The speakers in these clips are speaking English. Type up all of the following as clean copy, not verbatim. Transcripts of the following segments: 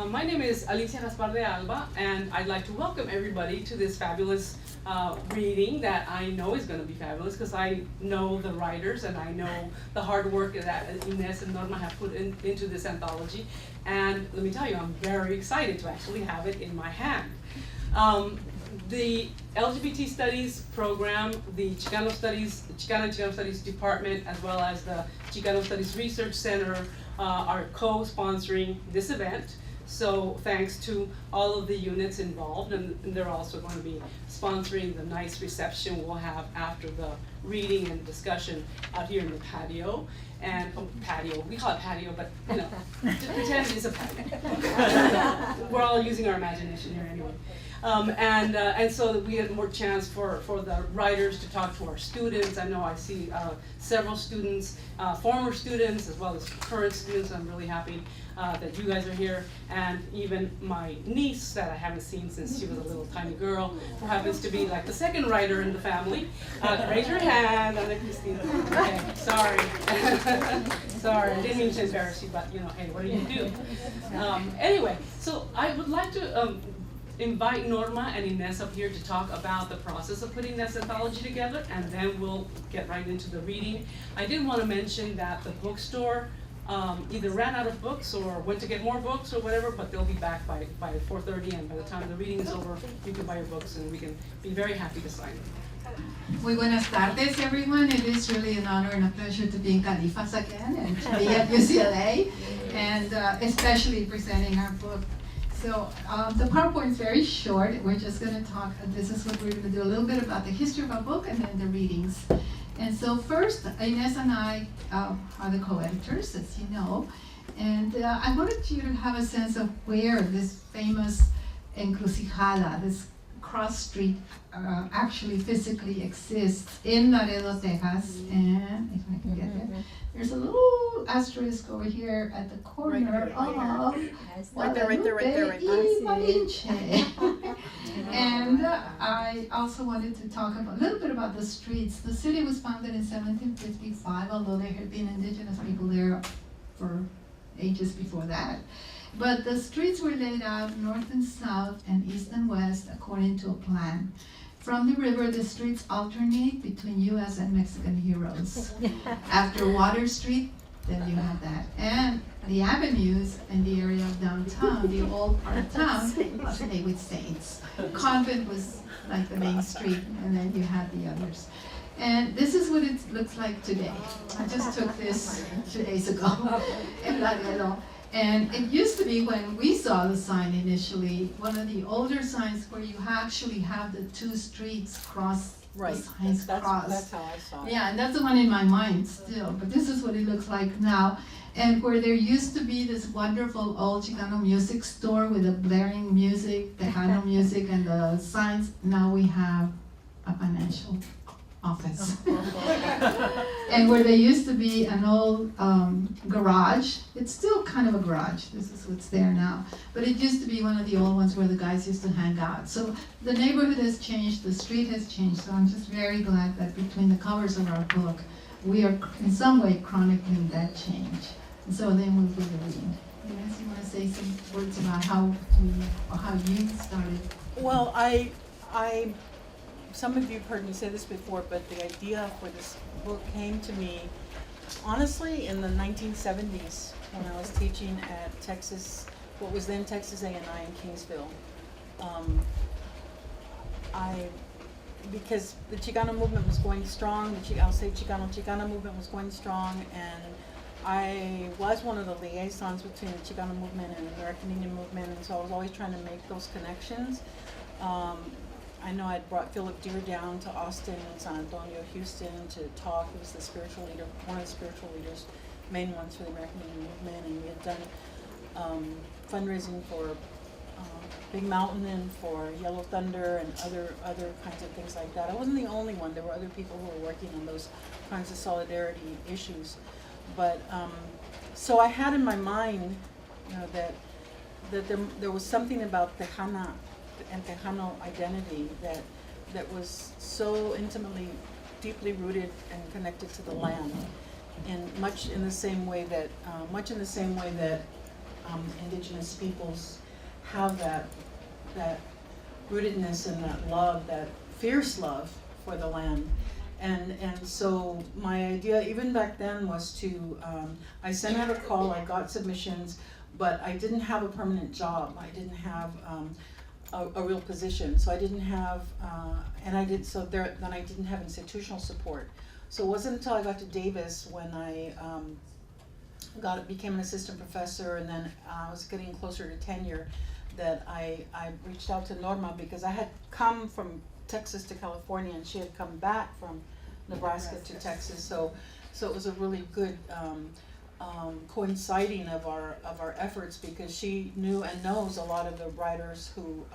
My name is Alicia Gaspar de Alba, and I'd like to welcome everybody to this fabulous reading that I know is going to be fabulous because I know the writers and I know the hard work that Ines and Norma have put into this anthology. And let me tell you, I'm very excited to actually have it in my hand. The LGBT Studies program, the Chicano Studies Department, as well as the Chicano Studies Research Center are co-sponsoring this event. So thanks to all of the units involved, and they're also going to be sponsoring the nice reception we'll have after the reading and discussion out here in the patio. And patio, we call it patio, but you know, just pretend it's a patio. We're all using our imagination here anyway. And so that we had more chance for the writers to talk to our students. I know I see several students, former students as well as current students. I'm really happy that you guys are here, and even my niece that I haven't seen since she was a little tiny girl, who happens to be like the second writer in the family. Raise your hand, Ana Cristina. Okay, sorry. Sorry, I didn't mean to embarrass you, but you know, hey, what do you do? Anyway, so I would like to invite Norma and Ines up here to talk about the process of putting this anthology together, and then we'll get right into the reading. I did want to mention that the bookstore either ran out of books or went to get more books or whatever, but they'll be back by 4:30, and by the time the reading is over, you can buy your books and we can be very happy to sign them. Muy buenas tardes, everyone. It is really an honor and a pleasure to be in Califas again and to be at UCLA, and especially presenting our book. So the PowerPoint is very short. We're just going to talk, this is what we're going to do, a little bit about the history of our book and then the readings. And so first, Ines and I are the co-editors, as you know, and I wanted you to have a sense of where this famous encrucijada, this cross street, actually physically exists in Laredo, Texas, and if I can get there, there's a little asterisk over here at the corner of Guadalupe y Malinche. And I also wanted to talk a little bit about the streets. The city was founded in 1755, although there had been indigenous people there for ages before that. But the streets were laid out north and south and east and west according to a plan. From the river, the streets alternate between US and Mexican heroes. After Water Street, then you have that. And the avenues in the area of downtown, the old part of town, was made with saints. Convent was like the main street, and then you had the others. And this is what it looks like today. I just took this 2 days ago in Laredo. And it used to be, when we saw the sign initially, one of the older signs where you actually have the two streets cross, right. The signs cross. That's how I saw it. Yeah, and that's the one in my mind still, but this is what it looks like now. And where there used to be this wonderful old Chicano music store with the blaring music, Tejano music, and the signs, now we have a financial office. And where there used to be an old garage, it's still kind of a garage, this is what's there now, but it used to be one of the old ones where the guys used to hang out. So the neighborhood has changed, the street has changed, so I'm just very glad that between the covers of our book, we are in some way chronicling that change. And so then we'll do the reading. Ines, you want to say some words about how you started? Well, some of you have heard me say this before, but the idea for this book came to me, honestly, in the 1970s when I was teaching at Texas, what was then Texas A&I in Kingsville. Because the Chicano movement was going strong, I'll say Chicano movement was going strong, and I was one of the liaisons between the Chicano movement and the American Indian movement, and so I was always trying to make those connections. I know I'd brought Philip Deere down to Austin and San Antonio, Houston to talk. He was the spiritual leader, one of the spiritual leaders, main ones for the American Indian movement, and we had done fundraising for Big Mountain and for Yellow Thunder and other kinds of things like that. I wasn't the only one. There were other people who were working on those kinds of solidarity issues. But so I had in my mind, you know, that there was something about Tejana and Tejano identity that was so intimately, deeply rooted and connected to the land, and much in the same way that indigenous peoples have that rootedness and that love, that fierce love for the land. And so my idea, even back then, was to, I sent out a call, I got submissions, but I didn't have a permanent job. I didn't have a real position. So I didn't have, then I didn't have institutional support. So it wasn't until I got to Davis when I became an assistant professor, and then I was getting closer to tenure, that I reached out to Norma, because I had come from Texas to California and she had come back from Nebraska to Texas. So it was a really good coinciding of our efforts, because she knew and knows a lot of the writers who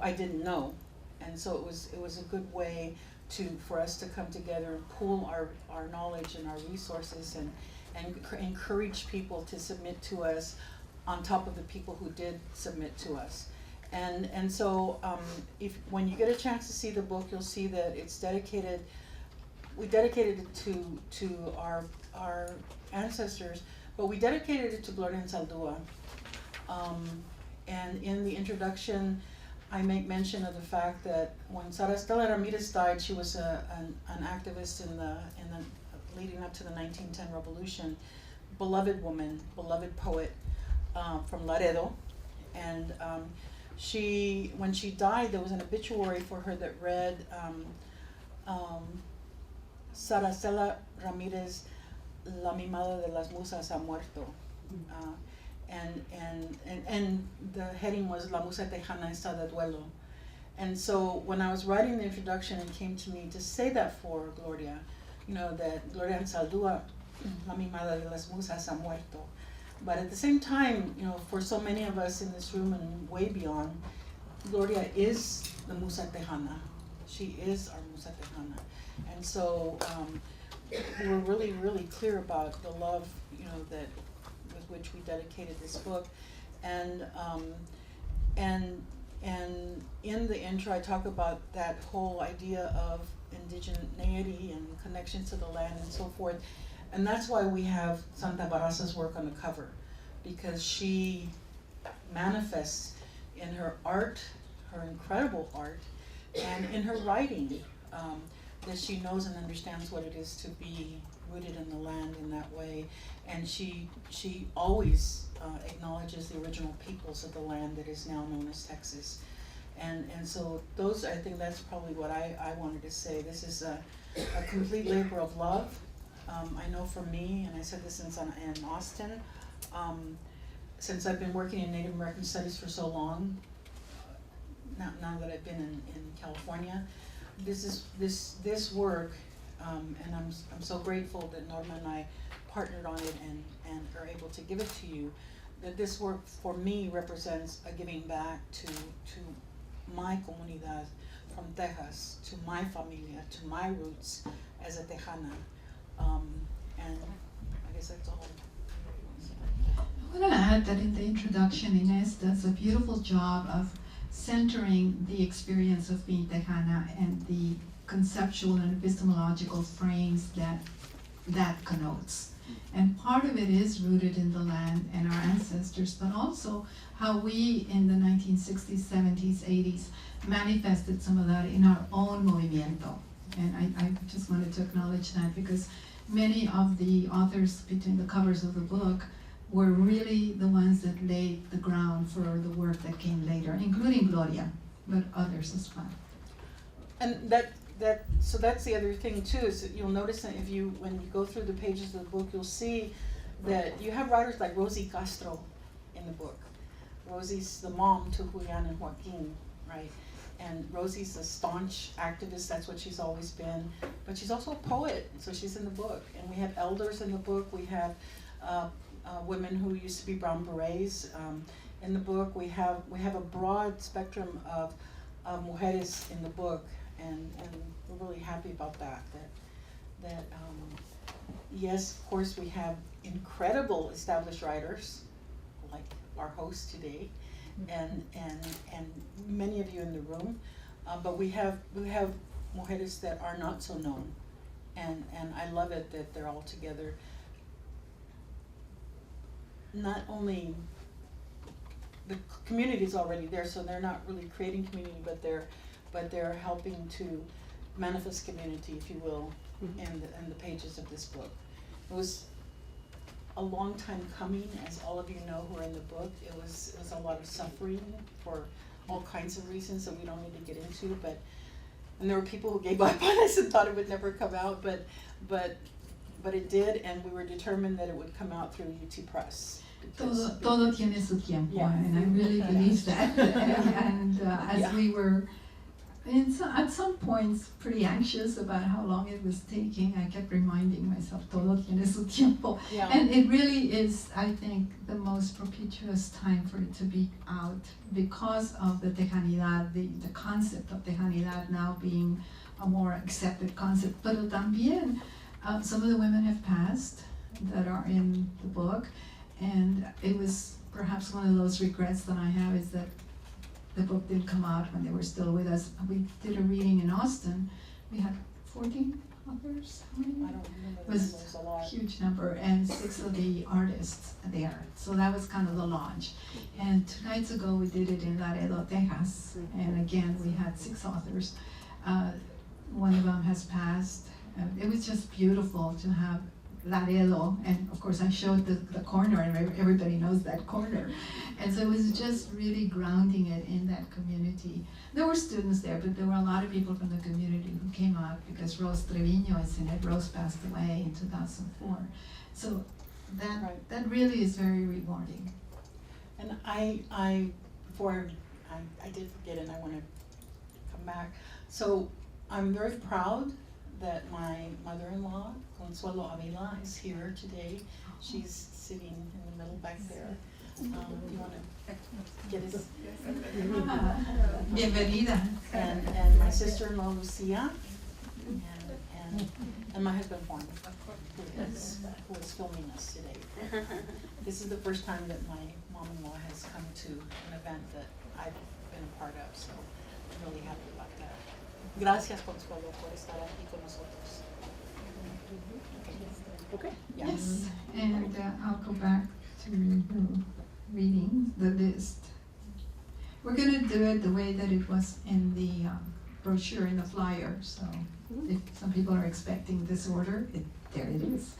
I didn't know, and so it was a good way for us to come together and pool our knowledge and our resources and encourage people to submit to us on top of the people who did submit to us. And so when you get a chance to see the book, you'll see that it's dedicated. We dedicated it to our ancestors, but we dedicated it to Gloria and Anzaldúa. And in the introduction, I make mention of the fact that when Sara Stella Ramirez died, she was an activist in the leading up to the 1910 revolution. Beloved woman, beloved poet from Laredo, and when she died, there was an obituary for her that read, Sara Stella Ramirez, la mimada de las musas ha muerto. And the heading was La Musa Tejana está de duelo. And so when I was writing the introduction, it came to me to say that for Gloria, that Gloria Anzaldúa, la mimada de las musas ha muerto. But at the same time, for so many of us in this room and way beyond, Gloria is the Musa Tejana. She is our Musa Tejana. And so we're really, really clear about the love, that with which we dedicated this book. And in the intro, I talk about that whole idea of indigeneity and connections to the land and so forth. And that's why we have Santa Barraza's work on the cover, because she manifests in her art, her incredible art, and in her writing, that she knows and understands what it is to be rooted in the land in that way. And she always acknowledges the original peoples of the land that is now known as Texas. And so I think that's probably what I wanted to say. This is a complete labor of love. I know for me, and I said this in Austin, since I've been working in Native American Studies for so long, now that I've been in California, this work, and I'm so grateful that Norma and I partnered on it and are able to give it to you, that this work for me represents a giving back to my comunidad from Texas, to my familia, to my roots as a Tejana. And I guess that's all. I want to add that in the introduction, Ines does a beautiful job of centering the experience of being Tejana and the conceptual and epistemological frames that connotes. And part of it is rooted in the land and our ancestors, but also how we in the 1960s, 70s, 80s manifested some of that in our own movimiento. And I just wanted to acknowledge that, because many of the authors between the covers of the book were really the ones that laid the ground for the work that came later, including Gloria, but others as well. And so that's the other thing too, is that you'll notice that when you go through the pages of the book, you'll see that you have writers like Rosie Castro in the book. Rosie's the mom to Julian and Joaquin, right? And Rosie's a staunch activist, that's what she's always been, but she's also a poet, so she's in the book. And we have elders in the book, we have women who used to be brown berets in the book. We have a broad spectrum of mujeres in the book, and we're really happy about that. Yes, of course, we have incredible established writers, like our host today, and many of you in the room, but we have mujeres that are not so known, and I love it that they're all together. not only the community is already there, so they're not really creating community, but they're helping to manifest community, if you will, in the pages of this book. It was a long time coming, as all of you know who are in the book. It was a lot of suffering for all kinds of reasons that we don't need to get into, and there were people who gave up on us and thought it would never come out, but it did, and we were determined that it would come out through UT Press. Todo tiene su tiempo, Yeah. and I really believe that. And as Yeah. we were at some points pretty anxious about how long it was taking, I kept reminding myself, todo tiene su tiempo. Yeah. And it really is, I think, the most propitious time for it to be out because of the tejanidad, the concept of tejanidad now being a more accepted concept. Pero también, some of the women have passed that are in the book, and it was perhaps one of those regrets that I have is that the book didn't come out when they were still with us. We did a reading in Austin. We had 14 authors. How many? I don't remember, It was there was a lot. a huge number, and 6 of the artists there. So that was kind of the launch. And 2 nights ago we did it in Laredo, Texas, and again we had 6 authors. One of them has passed. It was just beautiful to have Laredo, and of course I showed the corner, and everybody knows that corner. And so it was just really grounding it in that community. There were students there, but there were a lot of people from the community who came out because Rose Treviño is in it. Rose passed away in 2004. So that really is very rewarding. And I before I did forget it, and I want to come back. So I'm very proud that my mother-in-law, Consuelo Avila, is here today. She's sitting in the middle back there. You want to get his? Bienvenida. And my sister-in-law, Lucia, and my husband, Juan, who is filming us today. This is the first time that my mom-in-law has come to an event that I've been a part of, so I'm really happy about that. Gracias, Consuelo, por estar aquí con nosotros. Okay. Yeah. Yes, and I'll go back to the reading, the list. We're gonna do it the way that it was in the brochure, in the flyer, so if some people are expecting this order, there it is.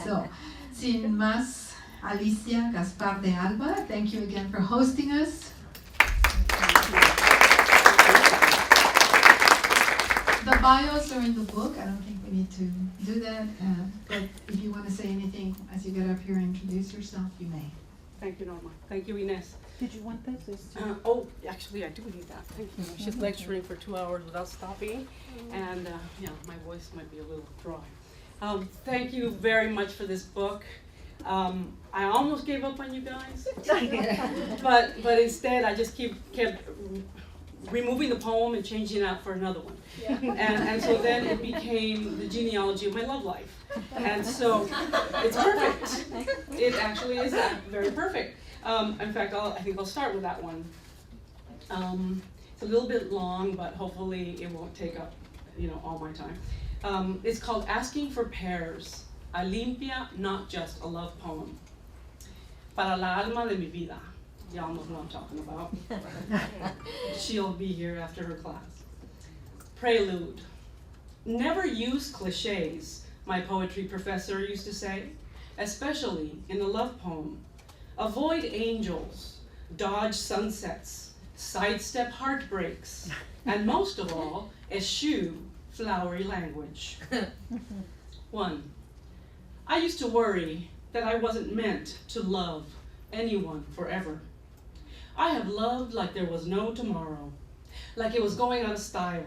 So, sin más, Alicia, Gaspar de Alba, thank you again for hosting us. The bios are in the book. I don't think we need to do that. But if you want to say anything as you get up here and introduce yourself, you may. Thank you, Norma. Thank you, Ines. Did you want this? Oh, actually, I do need that. Thank you. She's lecturing for 2 hours without stopping, and my voice might be a little dry. Thank you very much for this book. I almost gave up on you guys, but instead I just kept removing the poem and changing it out for another one. And so then it became the genealogy of my love life. And so it's perfect. It actually is very perfect. In fact, I think I'll start with that one. It's a little bit long, but hopefully it won't take up, all my time. It's called Asking for Pears, a limpia, not just a love poem. Para la alma de mi vida. Y'all know who I'm talking about. She'll be here after her class. Prelude. Never use cliches, my poetry professor used to say, especially in a love poem. Avoid angels, dodge sunsets, sidestep heartbreaks, and most of all, eschew flowery language. 1. I used to worry that I wasn't meant to love anyone forever. I have loved like there was no tomorrow, like it was going out of style,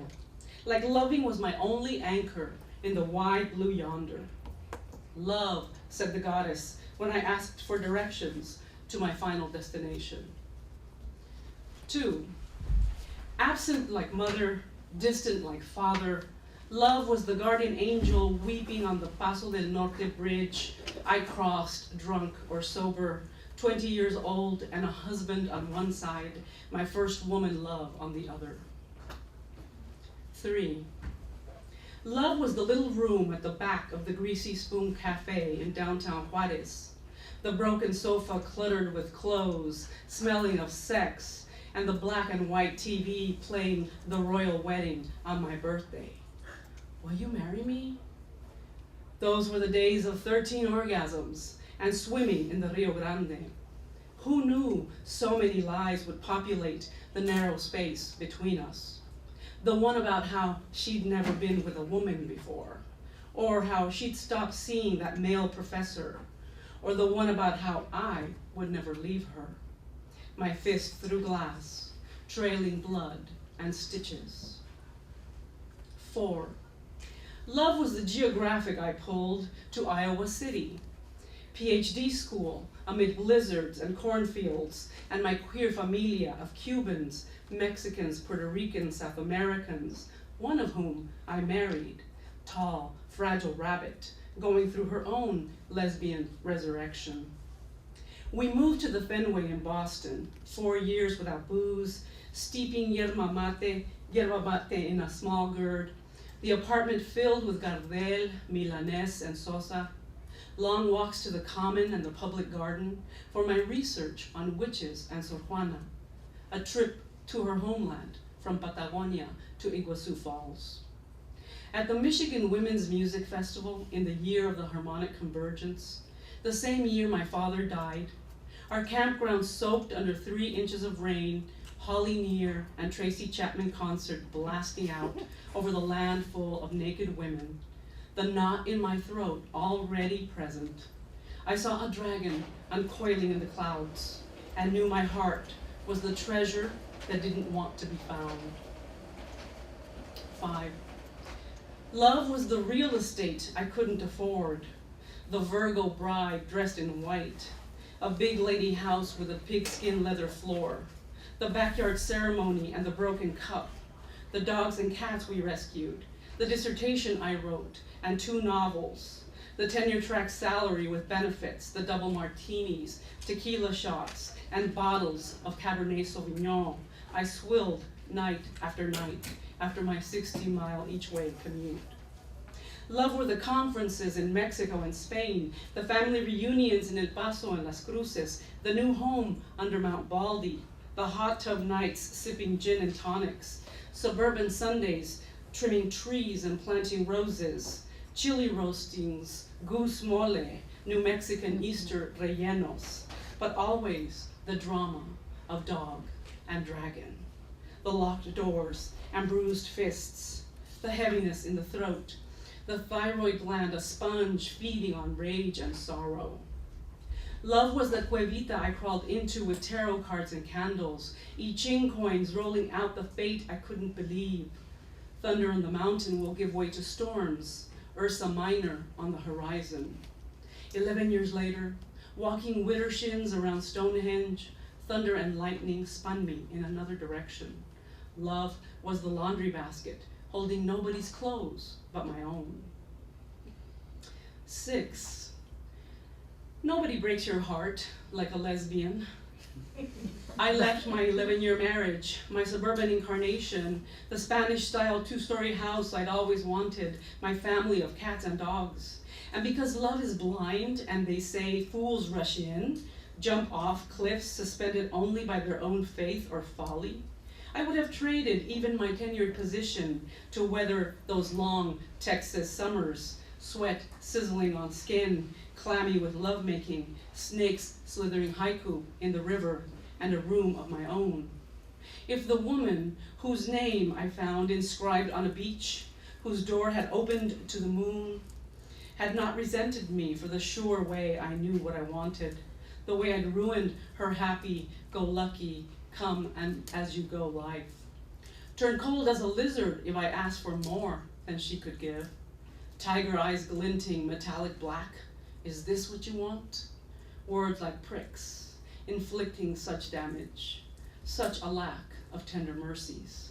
like loving was my only anchor in the wide blue yonder. Love, said the goddess, when I asked for directions to my final destination. 2. Absent like mother, distant like father, love was the guardian angel weeping on the Paso del Norte bridge I crossed, drunk or sober, 20 years old and a husband on one side, my first woman love on the other. 3. Love was the little room at the back of the Greasy Spoon Cafe in downtown Juarez, the broken sofa cluttered with clothes, smelling of sex, and the black and white TV playing the royal wedding on my birthday. Will you marry me? Those were the days of 13 orgasms and swimming in the Rio Grande. Who knew so many lies would populate the narrow space between us? The one about how she'd never been with a woman before, or how she'd stopped seeing that male professor, or the one about how I would never leave her. My fist through glass, trailing blood and stitches. 4. Love was the geographic I pulled to Iowa City. PhD school amid blizzards and cornfields, and my queer familia of Cubans, Mexicans, Puerto Ricans, South Americans, one of whom I married, tall, fragile rabbit, going through her own lesbian resurrection. We moved to the Fenway in Boston, 4 years without booze, steeping yerba mate in a small gourd, the apartment filled with Gardel, Milanés, and Sosa, long walks to the common and the public garden for my research on witches and Sor Juana, a trip to her homeland from Patagonia to Iguazu Falls. At the Michigan Women's Music Festival in the year of the harmonic convergence, the same year my father died, our campground soaked under 3 inches of rain, Holly Near and Tracy Chapman concert blasting out over the land full of naked women, the knot in my throat already present. I saw a dragon uncoiling in the clouds and knew my heart was the treasure that didn't want to be found. 5. Love was the real estate I couldn't afford, the Virgo bride dressed in white, a big lady house with a pigskin leather floor, the backyard ceremony and the broken cup, the dogs and cats we rescued, the dissertation I wrote, and 2 novels, the tenure-track salary with benefits, the double martinis, tequila shots, and bottles of Cabernet Sauvignon I swilled night after my 60-mile each-way commute. Love were the conferences in Mexico and Spain, the family reunions in El Paso and Las Cruces, the new home under Mount Baldy, the hot tub nights sipping gin and tonics, suburban Sundays trimming trees and planting roses, chili roastings, goose mole, New Mexican Easter rellenos, but always the drama of dog and dragon, the locked doors and bruised fists, the heaviness in the throat, the thyroid gland a sponge feeding on rage and sorrow. Love was the cuevita I crawled into with tarot cards and candles, I Ching coins rolling out the fate I couldn't believe. Thunder on the mountain will give way to storms, Ursa Minor on the horizon. 11 years later, walking widdershins around Stonehenge, thunder and lightning spun me in another direction. Love was the laundry basket, holding nobody's clothes but my own. 6. Nobody breaks your heart like a lesbian. I left my 11-year marriage, my suburban incarnation, the Spanish-style 2-story house I'd always wanted, my family of cats and dogs. And because love is blind and they say fools rush in, jump off cliffs suspended only by their own faith or folly, I would have traded even my tenured position to weather those long Texas summers, sweat sizzling on skin, clammy with lovemaking, snakes slithering haiku in the river, and a room of my own. If the woman whose name I found inscribed on a beach, whose door had opened to the moon, had not resented me for the sure way I knew what I wanted, the way I'd ruined her happy-go-lucky, come-and-as-you-go life. Turned cold as a lizard if I asked for more than she could give. Tiger eyes glinting, metallic black. Is this what you want? Words like pricks, inflicting such damage, such a lack of tender mercies.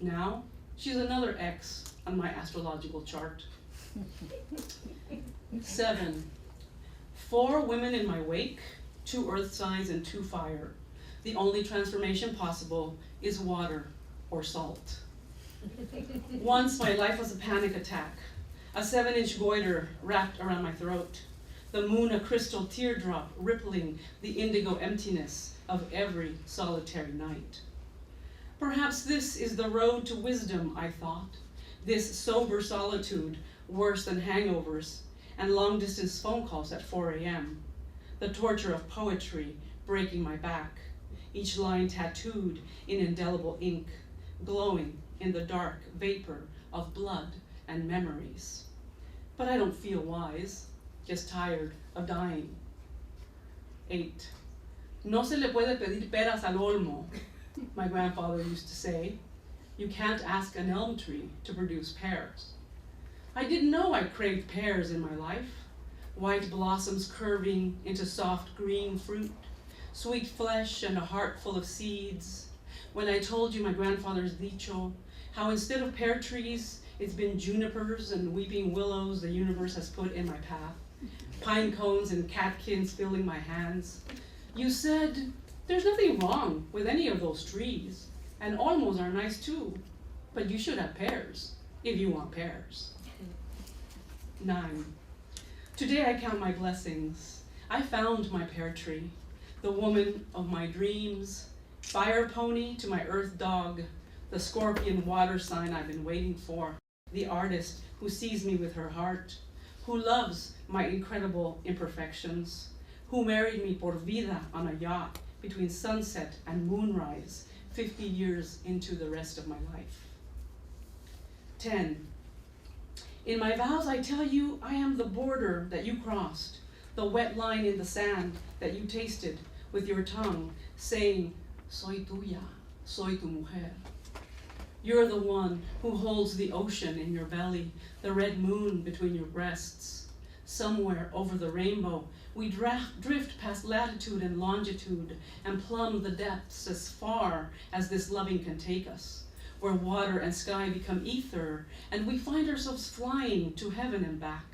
Now, she's another X on my astrological chart. 7. 4 women in my wake, 2 earth signs and 2 fire. The only transformation possible is water or salt. Once my life was a panic attack, a 7-inch goiter wrapped around my throat, the moon a crystal teardrop rippling the indigo emptiness of every solitary night. Perhaps this is the road to wisdom, I thought, this sober solitude worse than hangovers and long-distance phone calls at 4 a.m., the torture of poetry breaking my back, each line tattooed in indelible ink, glowing in the dark vapor of blood and memories. But I don't feel wise, just tired of dying. 8. No se le puede pedir peras al olmo, my grandfather used to say. You can't ask an elm tree to produce pears. I didn't know I craved pears in my life, white blossoms curving into soft green fruit, sweet flesh and a heart full of seeds. When I told you my grandfather's dicho, how instead of pear trees, it's been junipers and weeping willows the universe has put in my path, pine cones and catkins filling my hands. You said, there's nothing wrong with any of those trees, and olmos are nice too, but you should have pears, if you want pears. 9. Today I count my blessings. I found my pear tree, the woman of my dreams, fire pony to my earth dog, the scorpion water sign I've been waiting for, the artist who sees me with her heart, who loves my incredible imperfections, who married me por vida on a yacht between sunset and moonrise, 50 years into the rest of my life. 10. In my vows I tell you I am the border that you crossed, the wet line in the sand that you tasted with your tongue, saying, soy tuya, soy tu mujer. You're the one who holds the ocean in your belly, the red moon between your breasts. Somewhere over the rainbow, we drift past latitude and longitude and plumb the depths as far as this loving can take us, where water and sky become ether, and we find ourselves flying to heaven and back,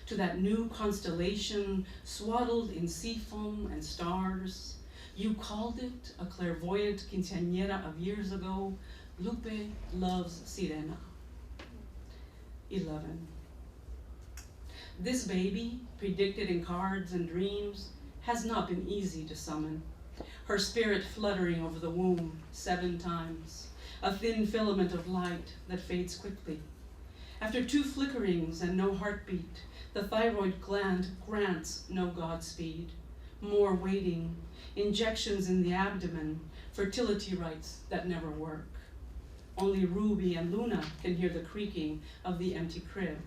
to that new constellation swaddled in sea foam and stars. You called it, a clairvoyant quinceañera of years ago, Lupe loves Sirena. 11. This baby, predicted in cards and dreams, has not been easy to summon. Her spirit fluttering over the womb 7 times, a thin filament of light that fades quickly. After 2 flickerings and no heartbeat, the thyroid gland grants no Godspeed. More waiting, injections in the abdomen, fertility rites that never work. Only Ruby and Luna can hear the creaking of the empty crib,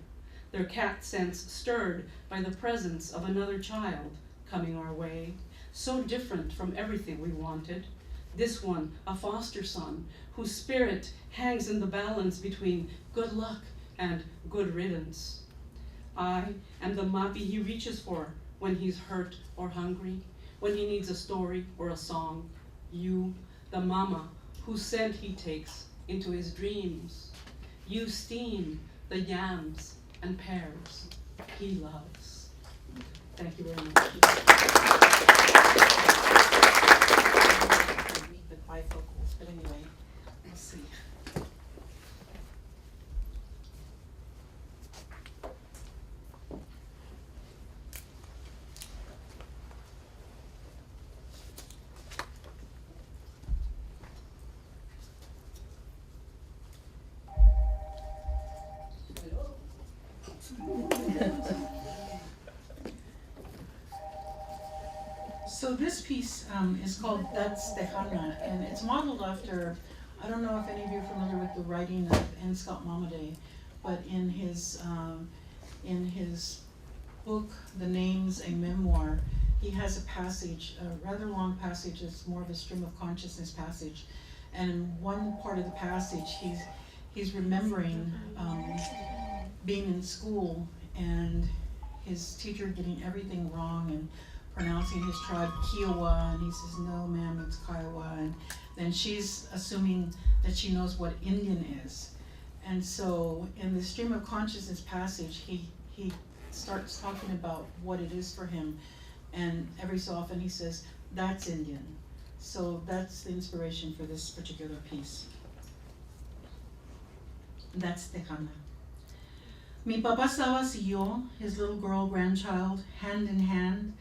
their cat sense stirred by the presence of another child coming our way, so different from everything we wanted. This one, a foster son, whose spirit hangs in the balance between good luck and good riddance. I am the mapi he reaches for when he's hurt or hungry, when he needs a story or a song. You, the mama, whose scent he takes into his dreams. You steam the yams and pears he loves. Thank you very much. The bifocals, but anyway, we'll see. So this piece is called That's Tejana, and it's modeled after, I don't know if any of you are familiar with the writing of N. Scott Momaday, but in his book, The Names, a Memoir, he has a passage, a rather long passage, it's more of a stream of consciousness passage, and in one part of the passage, he's remembering being in school and his teacher getting everything wrong and pronouncing his tribe Kiowa, and he says, no ma'am, it's Kiowa, and then she's assuming that she knows what Indian is. And so in the stream of consciousness passage, he starts talking about what it is for him, and every so often he says, that's Indian. So that's the inspiration for this particular piece. That's Tejana. Mi papá Sabas y yo, his little girl grandchild, hand in hand,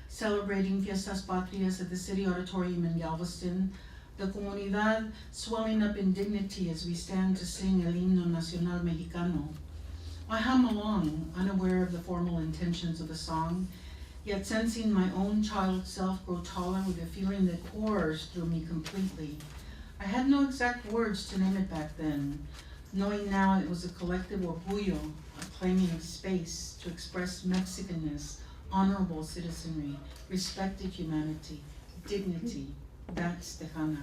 celebrating Fiestas Patrias at the City Auditorium in Galveston, the comunidad swelling up in dignity as we stand to sing El Himno Nacional Mexicano. I hum along, unaware of the formal intentions of the song, yet sensing my own child self grow taller with a feeling that pours through me completely. I had no exact words to name it back then, knowing now it was a collective orgullo, a claiming of space to express Mexicanness, honorable citizenry, respected humanity, dignity. That's Tejana.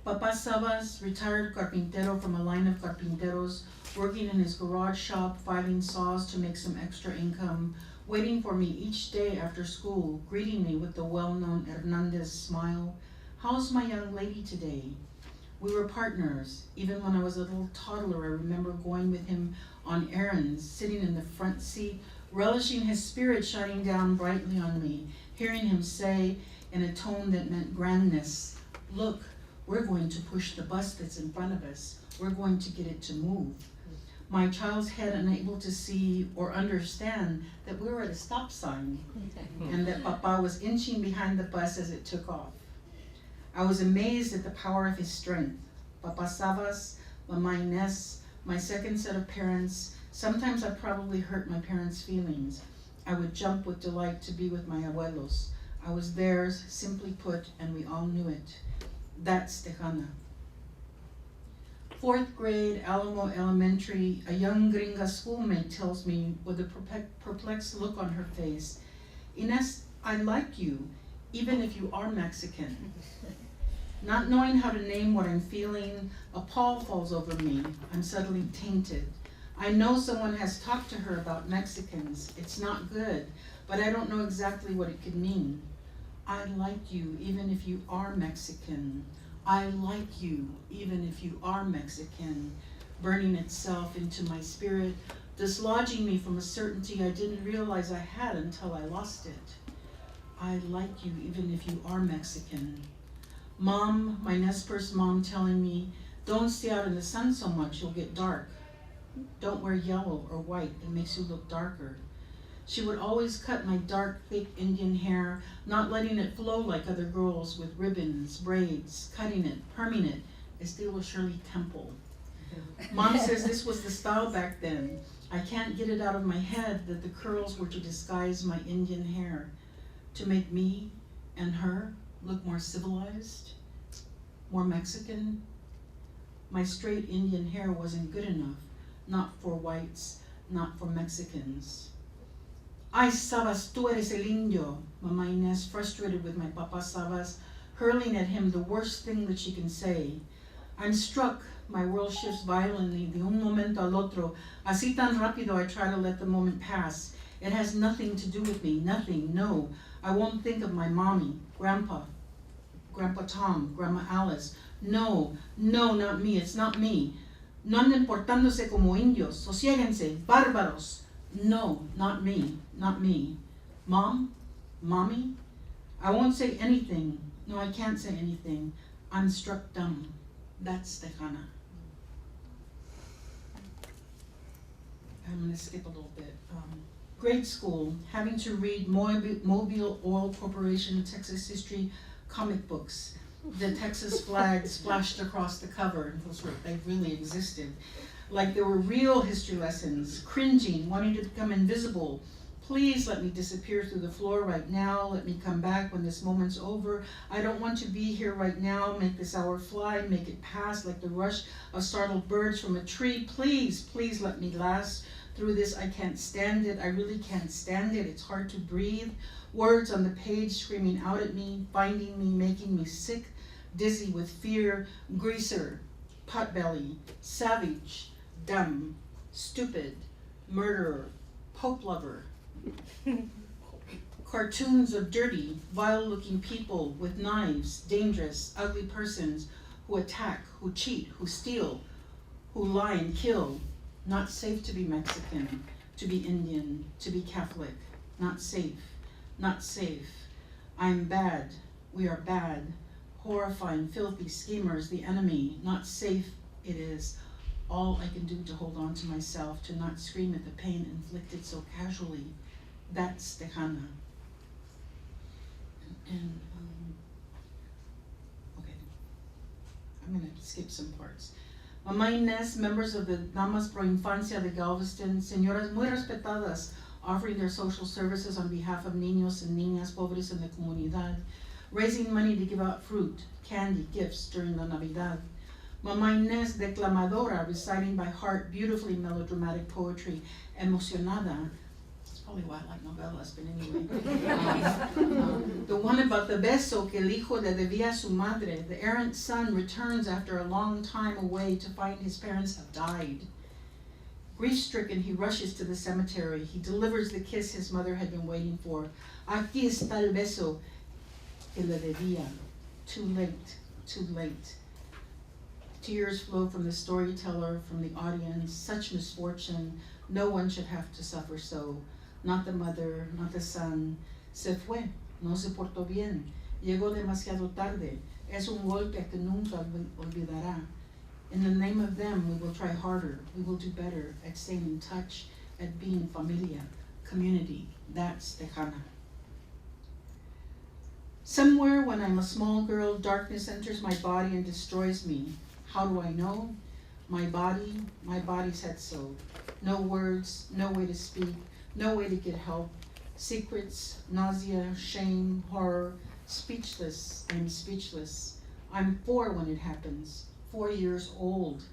Papa Sabas, retired carpintero from a line of carpinteros, working in his garage shop, filing saws to make some extra income, waiting for me each day after school, greeting me with the well-known Hernández smile. How's my young lady today? We were partners. Even when I was a little toddler, I remember going with him on errands, sitting in the front seat, relishing his spirit shining down brightly on me, hearing him say in a tone that meant grandness, look, we're going to push the bus that's in front of us. We're going to get it to move. My child's head unable to see or understand that we were at a stop sign and that Papa was inching behind the bus as it took off. I was amazed at the power of his strength. Papa Sabas, Mama Ines, my second set of parents, sometimes I probably hurt my parents' feelings. I would jump with delight to be with my abuelos. I was theirs, simply put, and we all knew it. That's Tejana. 4th grade, Alamo Elementary, a young gringa schoolmate tells me with a perplexed look on her face, Ines, I like you, even if you are Mexican. Not knowing how to name what I'm feeling, a pall falls over me. I'm suddenly tainted. I know someone has talked to her about Mexicans. It's not good, but I don't know exactly what it could mean. I like you, even if you are Mexican. I like you, even if you are Mexican, burning itself into my spirit, dislodging me from a certainty I didn't realize I had until I lost it. I like you, even if you are Mexican. Mom, my Nespers mom telling me, don't stay out in the sun so much, you'll get dark. Don't wear yellow or white, it makes you look darker. She would always cut my dark, thick Indian hair, not letting it flow like other girls with ribbons, braids, cutting it, perming it, estilo Shirley Temple. Mom says this was the style back then. I can't get it out of my head that the curls were to disguise my Indian hair, to make me and her look more civilized, more Mexican. My straight Indian hair wasn't good enough, not for whites, not for Mexicans. Ay, Sabas, tú eres el indio, Mama Inés, frustrated with my Papa Sabas, hurling at him the worst thing that she can say. I'm struck, my world shifts violently, de un momento al otro, así tan rápido I try to let the moment pass. It has nothing to do with me, nothing, no. I won't think of my mommy, Grandpa Tom, Grandma Alice. No, not me, it's not me. No anden portándose como indios, sosiéguense, bárbaros. No, not me, not me. Mom? Mommy? I won't say anything. No, I can't say anything. I'm struck dumb. That's Tejana. I'm gonna skip a little bit. Grade school, having to read Mobile Oil Corporation Texas history comic books. The Texas flag splashed across the cover, and those were, they really existed. Like there were real history lessons, cringing, wanting to become invisible. Please let me disappear through the floor right now. Let me come back when this moment's over. I don't want to be here right now. Make this hour fly, make it pass like the rush of startled birds from a tree. Please, please let me last through this. I can't stand it. I really can't stand it. It's hard to breathe. Words on the page screaming out at me, finding me, making me sick, dizzy with fear. Greaser, potbelly, savage, dumb, stupid, murderer, Pope lover. Cartoons of dirty, vile-looking people with knives, dangerous, ugly persons who attack, who cheat, who steal, who lie and kill. Not safe to be Mexican, to be Indian, to be Catholic. Not safe, not safe. I'm bad, we are bad. Horrifying, filthy schemers, the enemy. Not safe it is. all I can do to hold on to myself, to not scream at the pain inflicted so casually. That's Tejana. And okay, I'm gonna skip some parts. Mamá Inés, members of the Damas Pro Infancia de Galveston, señoras muy respetadas, offering their social services on behalf of niños and niñas pobres in the comunidad, raising money to give out fruit, candy, gifts during la Navidad. Mamá Inés, declamadora, reciting by heart beautifully melodramatic poetry, emocionada. That's probably why I like novelas, but anyway. The one about the beso que el hijo le debía a su madre. The errant son returns after a long time away to find his parents have died. Grief-stricken, he rushes to the cemetery. He delivers the kiss his mother had been waiting for. Aquí está el beso que le debía. Too late, too late. Tears flow from the storyteller, from the audience. Such misfortune. No one should have to suffer so. Not the mother, not the son. Se fue, no se portó bien. Llegó demasiado tarde. Es un golpe que nunca olvidará. In the name of them, we will try harder. We will do better at staying in touch, at being familia, community. That's Tejana. Somewhere when I'm a small girl, darkness enters my body and destroys me. How do I know? My body said so. No words, no way to speak, no way to get help. Secrets, nausea, shame, horror. Speechless, I'm speechless. I'm 4 when it happens. 4 years old.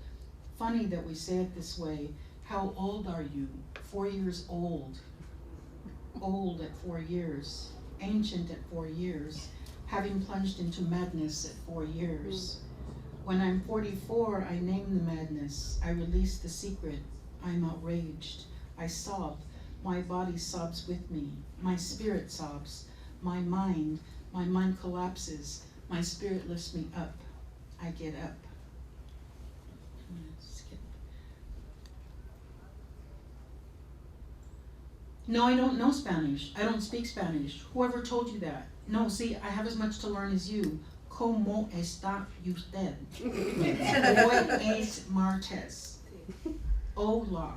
Funny that we say it this way. How old are you? 4 years old. Old at 4 years. Ancient at 4 years. Having plunged into madness at 4 years. When I'm 44, I name the madness. I release the secret. I'm outraged. I sob. My body sobs with me. My spirit sobs. My mind collapses. My spirit lifts me up. I get up. Skip. No, I don't know Spanish. I don't speak Spanish. Whoever told you that? No, see, I have as much to learn as you. ¿Cómo está usted? Hoy es martes. Hola.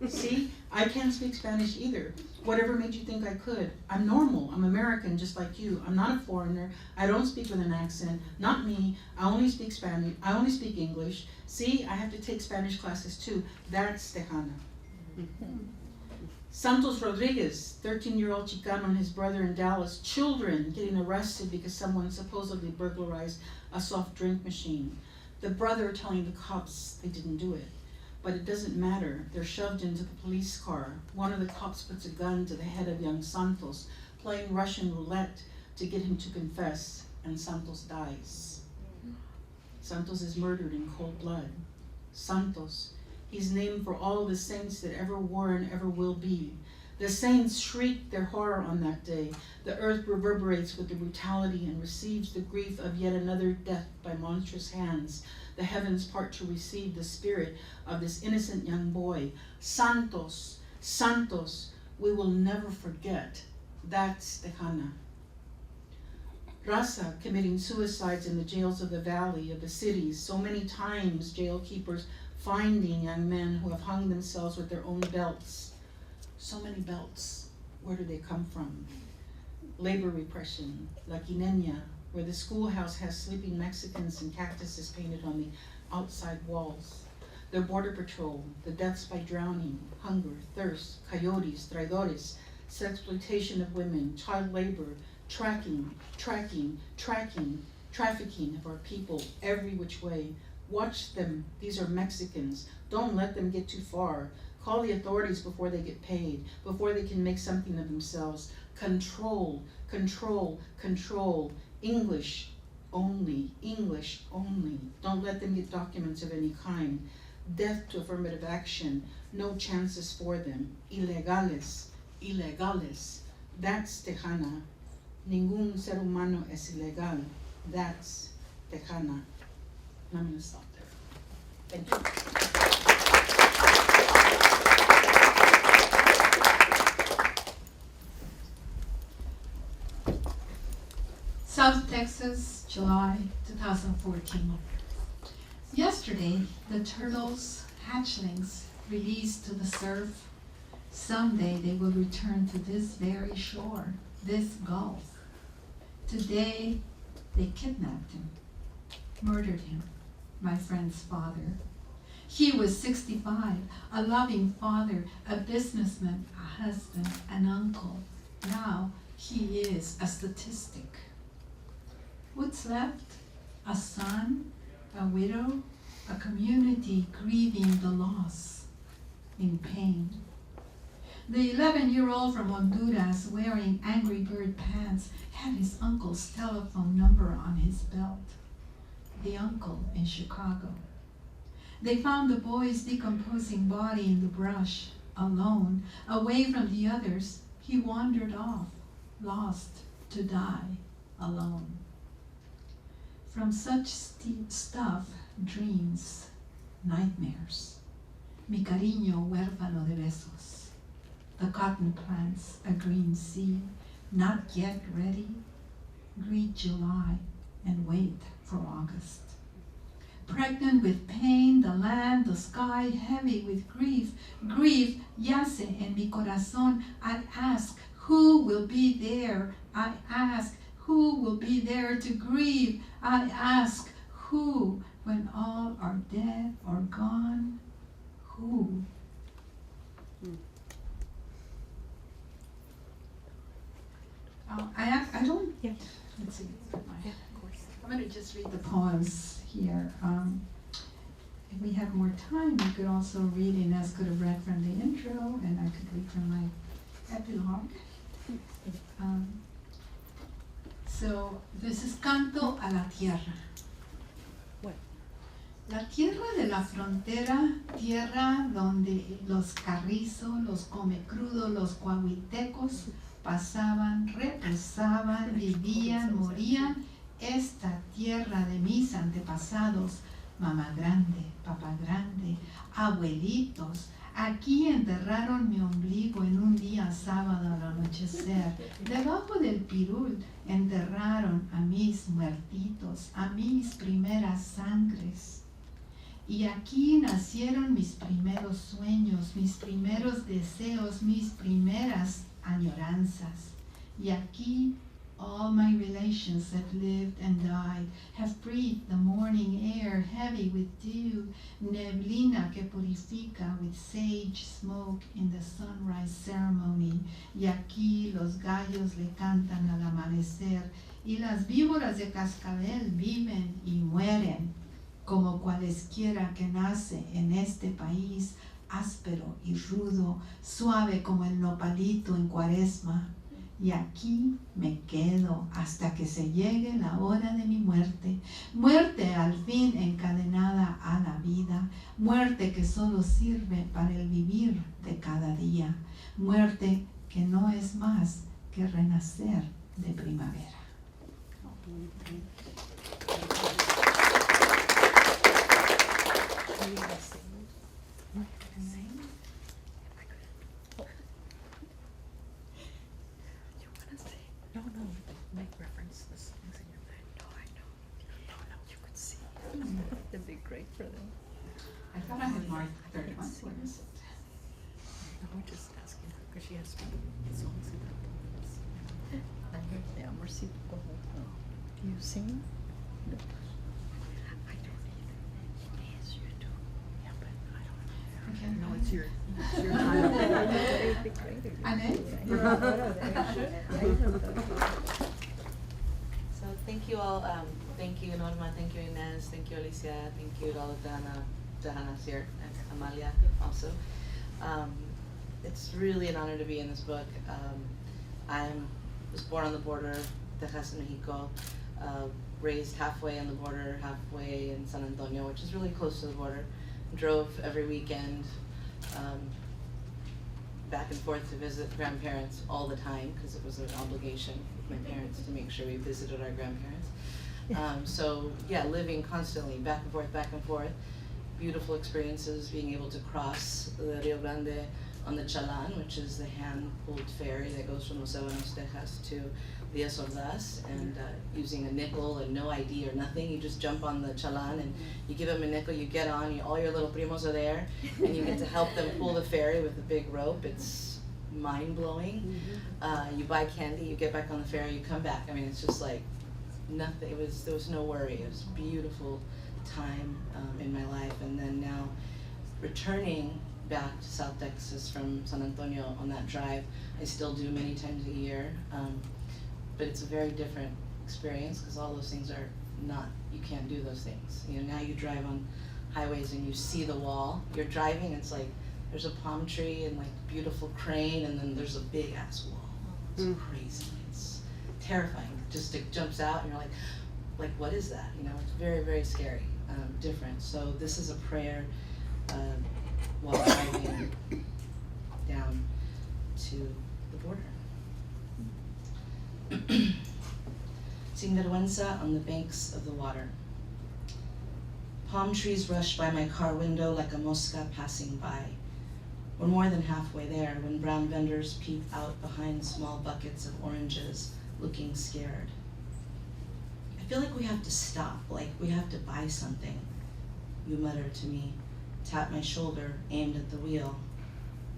See, I can't speak Spanish either. Whatever made you think I could? I'm normal. I'm American just like you. I'm not a foreigner. I don't speak with an accent. Not me. I only speak Spanish. I only speak English. See, I have to take Spanish classes too. That's Tejana. Santos Rodriguez, 13-year-old Chicano and his brother in Dallas, children getting arrested because someone supposedly burglarized a soft drink machine. The brother telling the cops they didn't do it. But it doesn't matter. They're shoved into the police car. One of the cops puts a gun to the head of young Santos, playing Russian roulette to get him to confess, and Santos dies. Santos is murdered in cold blood. Santos. He's named for all the saints that ever were and ever will be. The saints shriek their horror on that day. The earth reverberates with the brutality and receives the grief of yet another death by monstrous hands. The heavens part to receive the spirit of this innocent young boy. Santos, Santos, we will never forget. That's Tejana. Raza committing suicides in the jails of the valley, of the cities. So many times jail keepers finding young men who have hung themselves with their own belts. So many belts. Where do they come from? Labor repression, La Quinenia, where the schoolhouse has sleeping Mexicans and cactuses painted on the outside walls. The border patrol, the deaths by drowning, hunger, thirst, coyotes, traidores, sexploitation of women, child labor, trafficking of our people every which way. Watch them, these are Mexicans. Don't let them get too far. Call the authorities before they get paid, before they can make something of themselves. Control, control, control. English only, English only. Don't let them get documents of any kind. Death to affirmative action, no chances for them. Ilegales, ilegales. That's Tejana. Ningún ser humano es ilegal. That's Tejana. And I'm going to stop there. Thank you. South Texas, July 2014. Yesterday, the turtles hatchlings released to the surf. Someday they will return to this very shore, this gulf. Today they kidnapped him, murdered him, my friend's father. He was 65, a loving father, a businessman, a husband, an uncle. Now he is a statistic. What's left? A son, a widow, a community grieving the loss, in pain. The 11-year-old from Honduras, wearing Angry Bird pants, had his uncle's telephone number on his belt. The uncle in Chicago. They found the boy's decomposing body in the brush, alone, away from the others. He wandered off, lost to die alone. From such stuff, dreams, nightmares. Mi cariño huérfano de besos. The cotton plants, a green sea, not yet ready. Greet July and wait for August. Pregnant with pain, the land, the sky, heavy with grief. Grief yace en mi corazón. I ask, who will be there? I ask, who will be there to grieve? I ask, who, when all are dead or gone? Who? I don't, Yeah. let's see. Yeah, of course. I'm going to just read the poems here. If we have more time, we could also read, Inés could have read from the intro, and I could read from my epilogue. So this is Canto a la Tierra. What? La tierra de la frontera, tierra donde los carrizos, los comecrudos, los coahuitecos pasaban, reposaban, vivían, morían. Esta tierra de mis antepasados, mamá grande, papá grande, abuelitos, aquí enterraron mi ombligo en un día sábado al anochecer. Debajo del pirul enterraron a mis muertitos, a mis primeras sangres. Y aquí nacieron mis primeros sueños, mis primeros deseos, mis primeras añoranzas. Y aquí all my relations that lived and died have breathed the morning air heavy with dew, neblina que purifica with sage smoke in the sunrise ceremony. Y aquí los gallos le cantan al amanecer y las víboras de cascabel viven y mueren como cualesquiera que nace en este país áspero y rudo, suave como el nopalito en cuaresma. Y aquí me quedo hasta que se llegue la hora de mi muerte. Muerte al fin encadenada a la vida. Muerte que solo sirve para el vivir de cada día. Muerte que no es más que renacer de primavera. No, make reference to the songs in your mind. No, I know. No, you could see. It'd be great for them. I thought I had marked the third one. Where is it? No, we're just asking her because she has songs in her poems. I heard the Amorcito. Do you sing? No. I don't either. Yes, you do. Yeah, but I don't know. Okay. No, it's your time. It'd be great. Anel? So thank you all, thank you Norma, thank you Inés, thank you Alicia, thank you to all of Tejanas here, and Amalia also. It's really an honor to be in this book. I was born on the border, Tejas, Mexico, raised halfway on the border, halfway in San Antonio, which is really close to the border. Drove every weekend, back and forth to visit grandparents all the time because it was an obligation with my parents to make sure we visited our grandparents. So yeah, living constantly back and forth. Beautiful experiences, being able to cross the Rio Grande on the Chalan, which is the hand-pulled ferry that goes from Los Ebanos, Texas to 10 of us, and using a nickel and no ID or nothing. You just jump on the chalan and you give them a nickel, you get on, all your little primos are there, and you get to help them pull the ferry with a big rope. It's mind-blowing. You buy candy, you get back on the ferry, you come back. I mean, it's just like nothing. There was no worry. It was a beautiful time in my life. And then now returning back to South Texas from San Antonio on that drive, I still do many times a year. But it's a very different experience because all those things are not, you can't do those things. You know, now you drive on highways and you see the wall. You're driving, it's like there's a palm tree and like beautiful crane, and then there's a big ass wall. It's crazy. It's terrifying. Just it jumps out and you're like what is that? You know, it's very, very scary, different. So this is a prayer while driving down to the border. Sinvergüenza on the banks of the water. Palm trees rush by my car window like a mosca passing by. We're more than halfway there when brown vendors peep out behind small buckets of oranges, looking scared. I feel like we have to stop, like we have to buy something. You mutter to me, tap my shoulder, aimed at the wheel.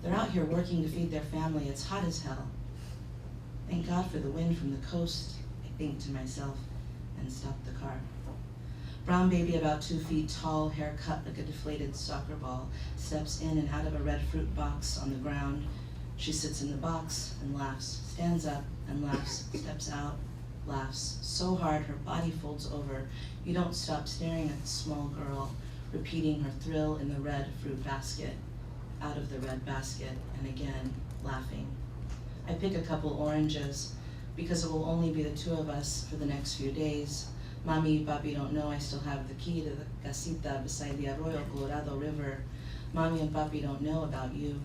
They're out here working to feed their family. It's hot as hell. Thank God for the wind from the coast, I think to myself, and stop the car. Brown baby about 2 feet tall, hair cut like a deflated soccer ball, steps in and out of a red fruit box on the ground. She sits in the box and laughs, stands up and laughs, steps out, laughs so hard her body folds over. You don't stop staring at the small girl, repeating her thrill in the red fruit basket, out of the red basket, and again, laughing. I pick a couple oranges because it will only be the two of us for the next few days. Mommy and Papi don't know I still have the key to the casita beside the Arroyo Colorado River. Mommy and Papi don't know about you.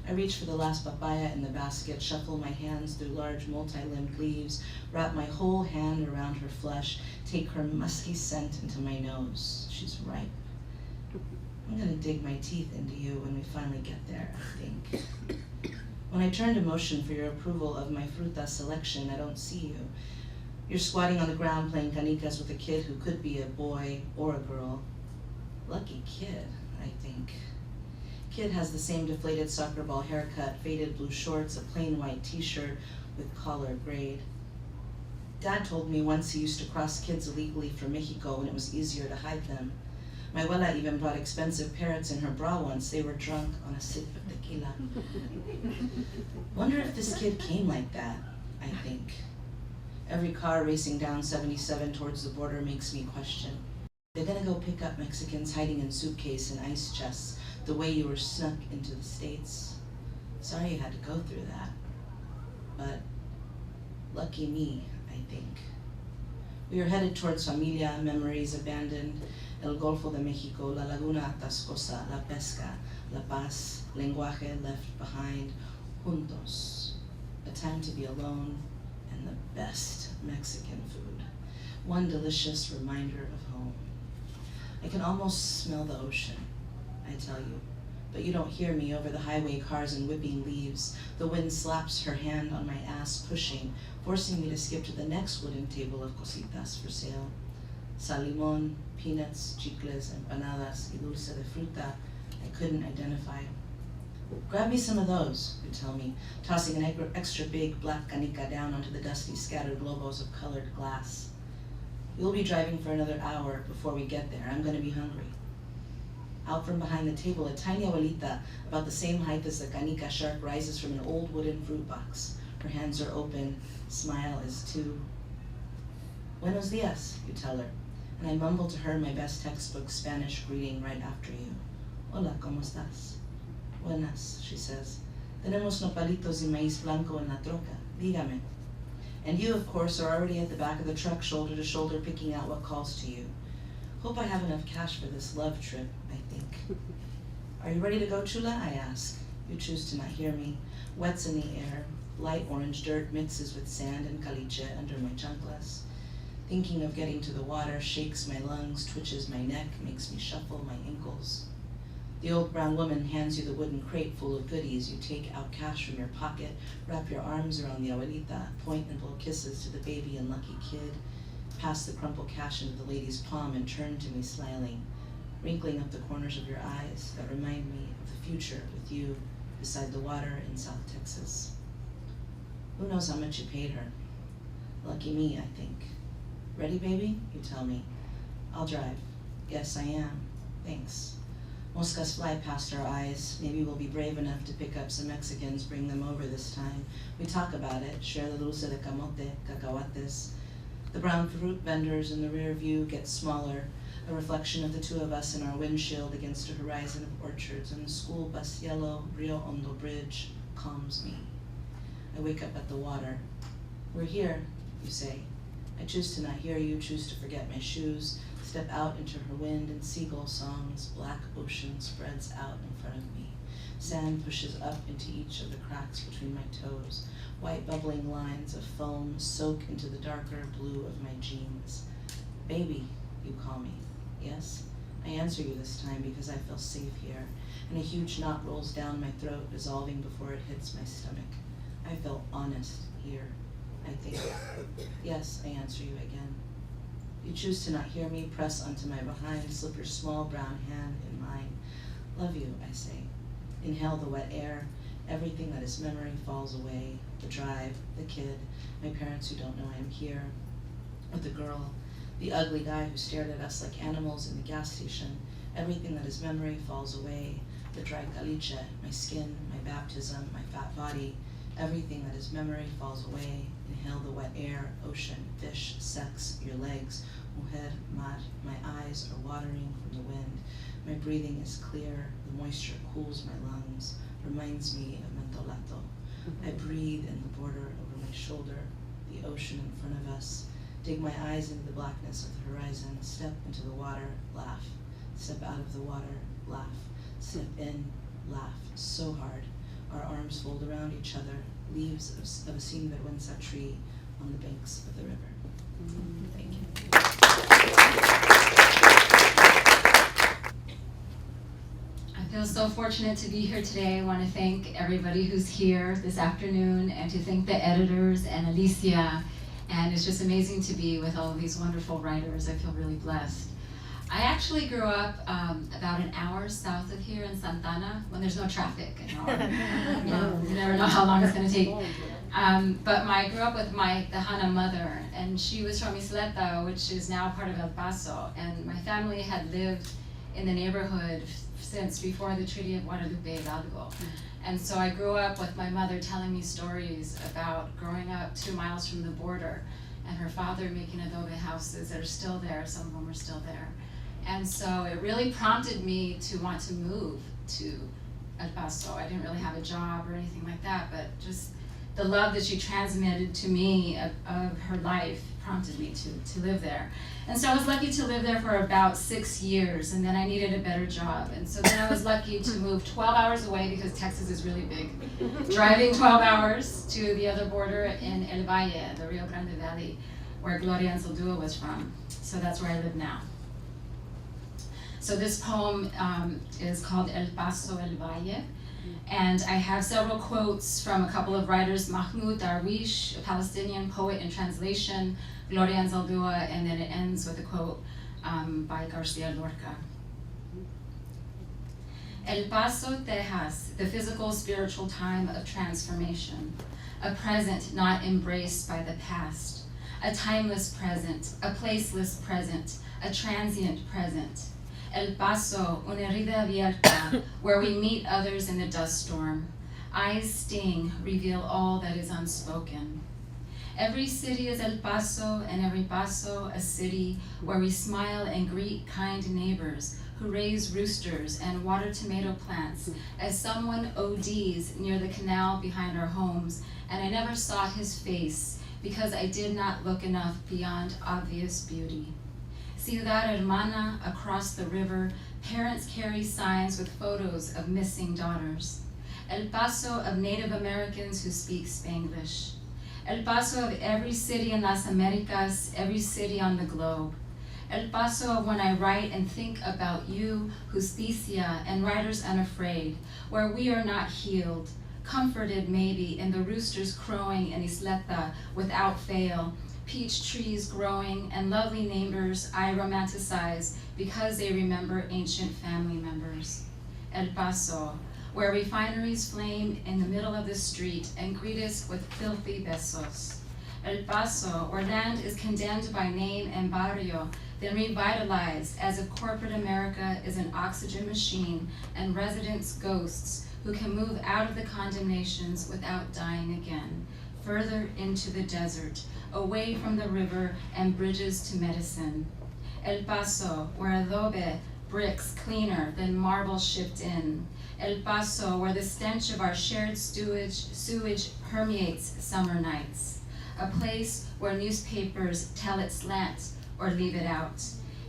I reach for the last papaya in the basket, shuffle my hands through large multi-limbed leaves, wrap my whole hand around her flesh, take her musky scent into my nose. She's ripe. I'm gonna dig my teeth into you when we finally get there, I think. When I turn to motion for your approval of my fruta selection, I don't see you. You're squatting on the ground playing canicas with a kid who could be a boy or a girl. Lucky kid, I think. Kid has the same deflated soccer ball haircut, faded blue shorts, a plain white t-shirt with collar grayed. Dad told me once he used to cross kids illegally from Mexico when it was easier to hide them. My abuela even brought expensive parrots in her bra once. They were drunk on a sip of tequila. Wonder if this kid came like that, I think. Every car racing down 77 towards the border makes me question. They're gonna go pick up Mexicans hiding in suitcase and ice chests the way you were snuck into the States. Sorry you had to go through that. But lucky me, I think. We are headed towards familia, memories abandoned, El Golfo de Mexico, La Laguna Atascosa, La Pesca, La Paz, Lenguaje left behind, juntos. A time to be alone, and the best Mexican food. One delicious reminder of home. I can almost smell the ocean, I tell you, but you don't hear me over the highway cars and whipping leaves. The wind slaps her hand on my ass, pushing, forcing me to skip to the next wooden table of cositas for sale. Sal limon, peanuts, chicles, empanadas, y dulce de fruta I couldn't identify. Grab me some of those, you tell me, tossing an extra big black canica down onto the dusty scattered globos of colored glass. You'll be driving for another hour before we get there. I'm gonna be hungry. Out from behind the table, a tiny abuelita about the same height as the canica shark rises from an old wooden fruit box. Her hands are open, smile is too. Buenos dias, you tell her, and I mumble to her my best textbook Spanish greeting right after you. Hola, ¿cómo estás? Buenas, she says. Tenemos nopalitos y maíz blanco en la troca. Dígame. And you, of course, are already at the back of the truck, shoulder to shoulder, picking out what calls to you. Hope I have enough cash for this love trip, I think. Are you ready to go, chula? I ask. You choose to not hear me. Wet's in the air. Light orange dirt mixes with sand and caliche under my chanclas. Thinking of getting to the water shakes my lungs, twitches my neck, makes me shuffle my ankles. The old brown woman hands you the wooden crate full of goodies. You take out cash from your pocket, wrap your arms around the abuelita, point and blow kisses to the baby and lucky kid, pass the crumpled cash into the lady's palm and turn to me smiling, wrinkling up the corners of your eyes that remind me of the future with you beside the water in South Texas. Who knows how much you paid her? Lucky me, I think. Ready, baby? You tell me. I'll drive. Yes, I am. Thanks. Moscas fly past our eyes. Maybe we'll be brave enough to pick up some Mexicans, bring them over this time. We talk about it, share the dulce de camote, cacahuates. The brown fruit vendors in the rear view get smaller, a reflection of the two of us in our windshield against a horizon of orchards, and the school bus yellow Rio Hondo Bridge calms me. I wake up at the water. We're here, you say. I choose to not hear you, choose to forget my shoes, step out into her wind and seagull songs. Black ocean spreads out in front of me. Sand pushes up into each of the cracks between my toes. White bubbling lines of foam soak into the darker blue of my jeans. Baby, you call me. Yes? I answer you this time because I feel safe here, and a huge knot rolls down my throat, dissolving before it hits my stomach. I feel honest here, I think. Yes, I answer you again. You choose to not hear me, press onto my behind, slip your small brown hand in mine. Love you, I say. Inhale the wet air. Everything that is memory falls away. The drive, the kid, my parents who don't know I'm here, or the girl, the ugly guy who stared at us like animals in the gas station. Everything that is memory falls away. The dry caliche, my skin, my baptism, my fat body. Everything that is memory falls away. Inhale the wet air, ocean, fish, sex, your legs, mujer, mar. My eyes are watering from the wind. My breathing is clear. The moisture cools my lungs, reminds me of mentolato. I breathe in the border over my shoulder, the ocean in front of us. Dig my eyes into the blackness of the horizon. Step into the water, laugh. Step out of the water, laugh. Step in, laugh. So hard. Our arms fold around each other, leaves of a sinvergüenza tree on the banks of the river. Thank you. I feel so fortunate to be here today. I want to thank everybody who's here this afternoon, and to thank the editors and Alicia. And it's just amazing to be with all of these wonderful writers. I feel really blessed. I actually grew up about an hour south of here in Santana, when there's no traffic. You never know how long it's going to take. But I grew up with my Tejana mother, and she was from Isleta, which is now part of El Paso. And my family had lived in the neighborhood since before the Treaty of Guadalupe. And so I grew up with my mother telling me stories about growing up 2 miles from the border, and her father making adobe houses that are still there. Some of them are still there. And so it really prompted me to want to move to El Paso. I didn't really have a job or anything like that, but just the love that she transmitted to me of her life prompted me to live there. And so I was lucky to live there for about 6 years, and then I needed a better job. And so then I was lucky to move 12 hours away, because Texas is really big. Driving 12 hours to the other border in El Valle, the Rio Grande Valley, where Gloria Anzaldúa was from. So that's where I live now. So this poem is called El Paso, El Valle. And I have several quotes from a couple of writers, Mahmoud Darwish, a Palestinian poet in translation, Gloria Anzaldúa, and then it ends with a quote by Garcia Lorca. El Paso, Tejas, the physical, spiritual time of transformation, a present not embraced by the past, a timeless present, a placeless present, a transient present. El Paso, una herida abierta, where we meet others in the dust storm. Eyes sting, reveal all that is unspoken. Every city is El Paso, and every paso a city where we smile and greet kind neighbors who raise roosters and water tomato plants as someone ODs near the canal behind our homes, and I never saw his face because I did not look enough beyond obvious beauty. Ciudad Hermana, across the river, parents carry signs with photos of missing daughters. El Paso of Native Americans who speak Spanglish. El Paso of every city in Las Americas, every city on the globe. El Paso, when I write and think about you, Justicia, and Writers Unafraid, where we are not healed, comforted maybe in the roosters crowing in Isleta without fail, peach trees growing, and lovely neighbors I romanticize because they remember ancient family members. El Paso, where refineries flame in the middle of the street and greet us with filthy besos. El Paso, where land is condemned by name and barrio, then revitalized as if corporate America is an oxygen machine and residents ghosts who can move out of the condemnations without dying again, further into the desert, away from the river and bridges to medicine. El Paso, where adobe, bricks cleaner than marble shipped in. El Paso, where the stench of our shared sewage permeates summer nights. A place where newspapers tell it slant or leave it out.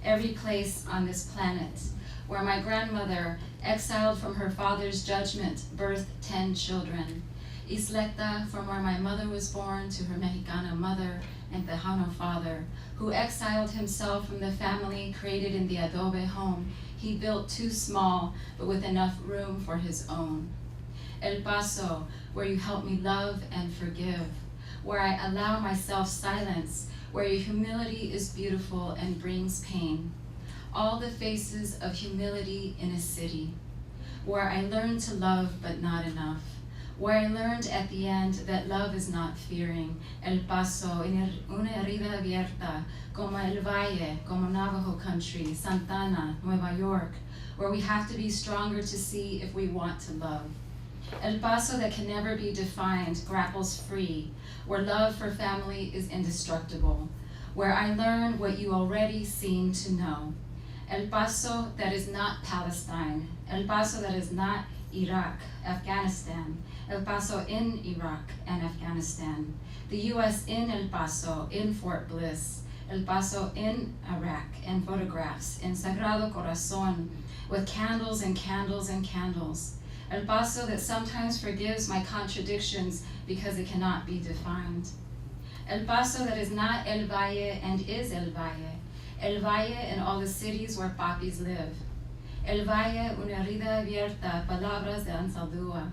Every place on this planet where my grandmother, exiled from her father's judgment, birthed 10 children. Isleta, from where my mother was born to her Mexicana mother and Tejano father, who exiled himself from the family created in the adobe home he built too small, but with enough room for his own. El Paso, where you help me love and forgive, where I allow myself silence, where your humility is beautiful and brings pain. All the faces of humility in a city, where I learned to love but not enough, where I learned at the end that love is not fearing. El Paso, una herida abierta, como el Valle, como Navajo country, Santana, Nueva York, where we have to be stronger to see if we want to love. El Paso that can never be defined, grapples free, where love for family is indestructible, where I learn what you already seem to know. El Paso that is not Palestine, El Paso that is not Iraq, Afghanistan, El Paso in Iraq and Afghanistan, the US in El Paso, in Fort Bliss, El Paso in Iraq, and photographs in Sagrado Corazon with candles and candles and candles. El Paso that sometimes forgives my contradictions because it cannot be defined. El Paso that is not El Valle and is El Valle. El Valle and all the cities where poppies live. El Valle, una herida abierta, palabras de Anzaldúa.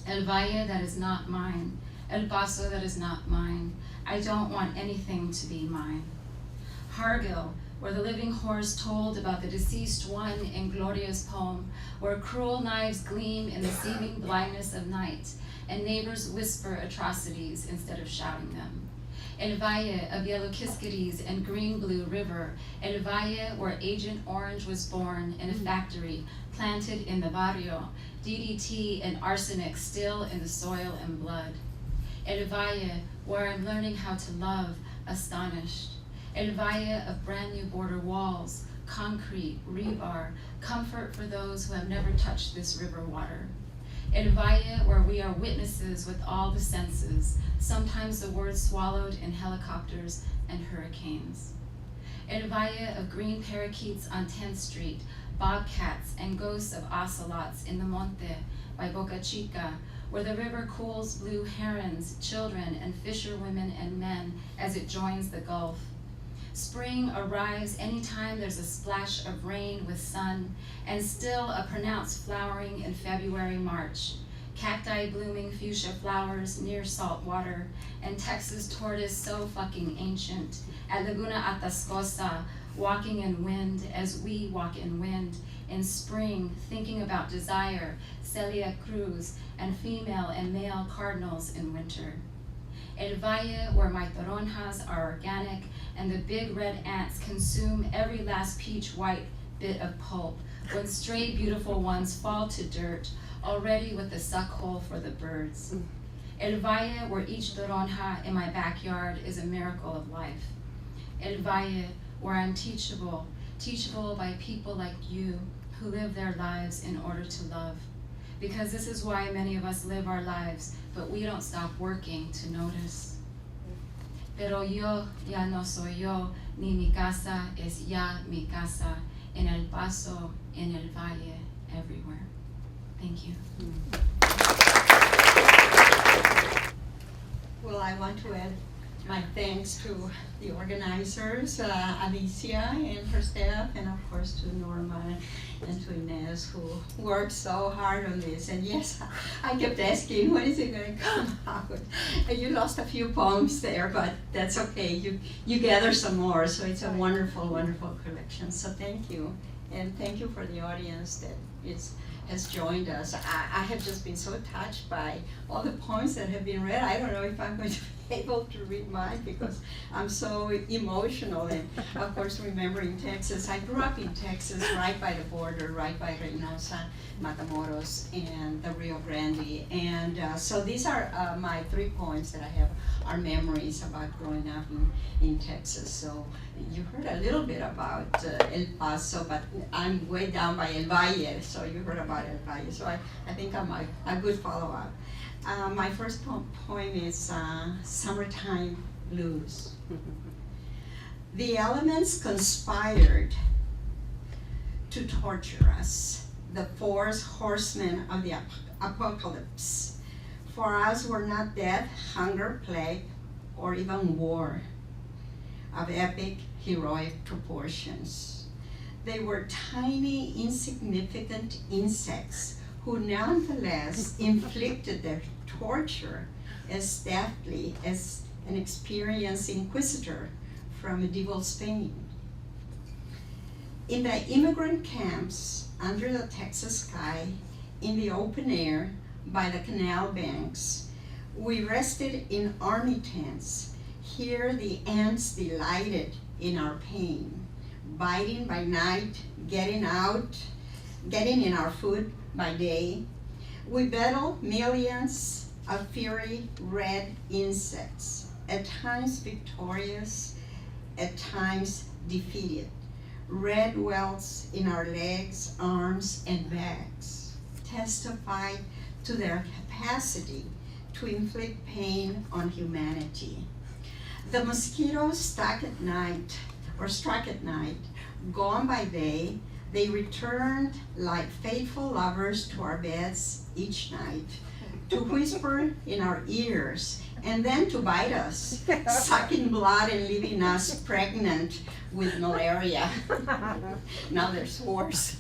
El Valle that is not mine. El Paso that is not mine. I don't want anything to be mine. Hargill, where the living horse told about the deceased one in Gloria's poem, where cruel knives gleam in the seeming blindness of night, and neighbors whisper atrocities instead of shouting them. El Valle of yellow Kiskities and green-blue river, El Valle where Agent Orange was born in a factory planted in the barrio, DDT and arsenic still in the soil and blood. El Valle where I'm learning how to love, astonished. El Valle of brand new border walls, concrete, rebar, comfort for those who have never touched this river water. El Valle, where we are witnesses with all the senses, sometimes the words swallowed in helicopters and hurricanes. El Valle of green parakeets on 10th Street, bobcats and ghosts of ocelots in the monte by Boca Chica, where the river cools blue herons, children, and fisherwomen and men as it joins the Gulf. Spring arrives anytime there's a splash of rain with sun, and still a pronounced flowering in February, March. Cacti blooming fuchsia flowers near salt water, and Texas tortoise so fucking ancient. At Laguna Atascosa, walking in wind as we walk in wind. In spring, thinking about desire, Celia Cruz, and female and male cardinals in winter. El Valle, where my toronjas are organic, and the big red ants consume every last peach white bit of pulp, when stray beautiful ones fall to dirt, already with the suck hole for the birds. El Valle, where each toronja in my backyard is a miracle of life. El Valle, where I'm teachable, teachable by people like you who live their lives in order to love. Because this is why many of us live our lives, but we don't stop working to notice. Pero yo ya no soy yo, ni mi casa es ya mi casa, en El Paso, en El Valle, everywhere. Thank you. Well, I want to add My thanks to the organizers, Alicia and her staff, and of course to Norma and to Inés, who worked so hard on this. And yes, I kept asking, when is it going to come out? And you lost a few poems there, but that's okay. You gather some more, so it's a wonderful, wonderful collection. So thank you, and thank you for the audience that has joined us. I have just been so touched by all the poems that have been read. I don't know if I'm going to be able to read mine because I'm so emotional, and of course remembering Texas. I grew up in Texas, right by the border, right by Reynosa, Matamoros, and the Rio Grande. And so these are my 3 poems that I have are memories about growing up in Texas. So you heard a little bit about El Paso, but I'm way down by El Valle, so you heard about El Valle. So I think I'm a good follow-up. My first poem is Summertime Blues. The elements conspired to torture us, the 4 horsemen of the apocalypse. For us were not death, hunger, plague, or even war of epic, heroic proportions. They were tiny, insignificant insects who nonetheless inflicted their torture as deftly as an experienced inquisitor from medieval Spain. In the immigrant camps under the Texas sky, in the open air, by the canal banks, we rested in army tents. Here the ants delighted in our pain, biting by night, getting in our food by day. We battled millions of fiery red insects, at times victorious, at times defeated. Red welts in our legs, arms, and backs testified to their capacity to inflict pain on humanity. The mosquitoes struck at night, gone by day, they returned like faithful lovers to our beds each night, to whisper in our ears, and then to bite us, sucking blood and leaving us pregnant with malaria. Now there's worse.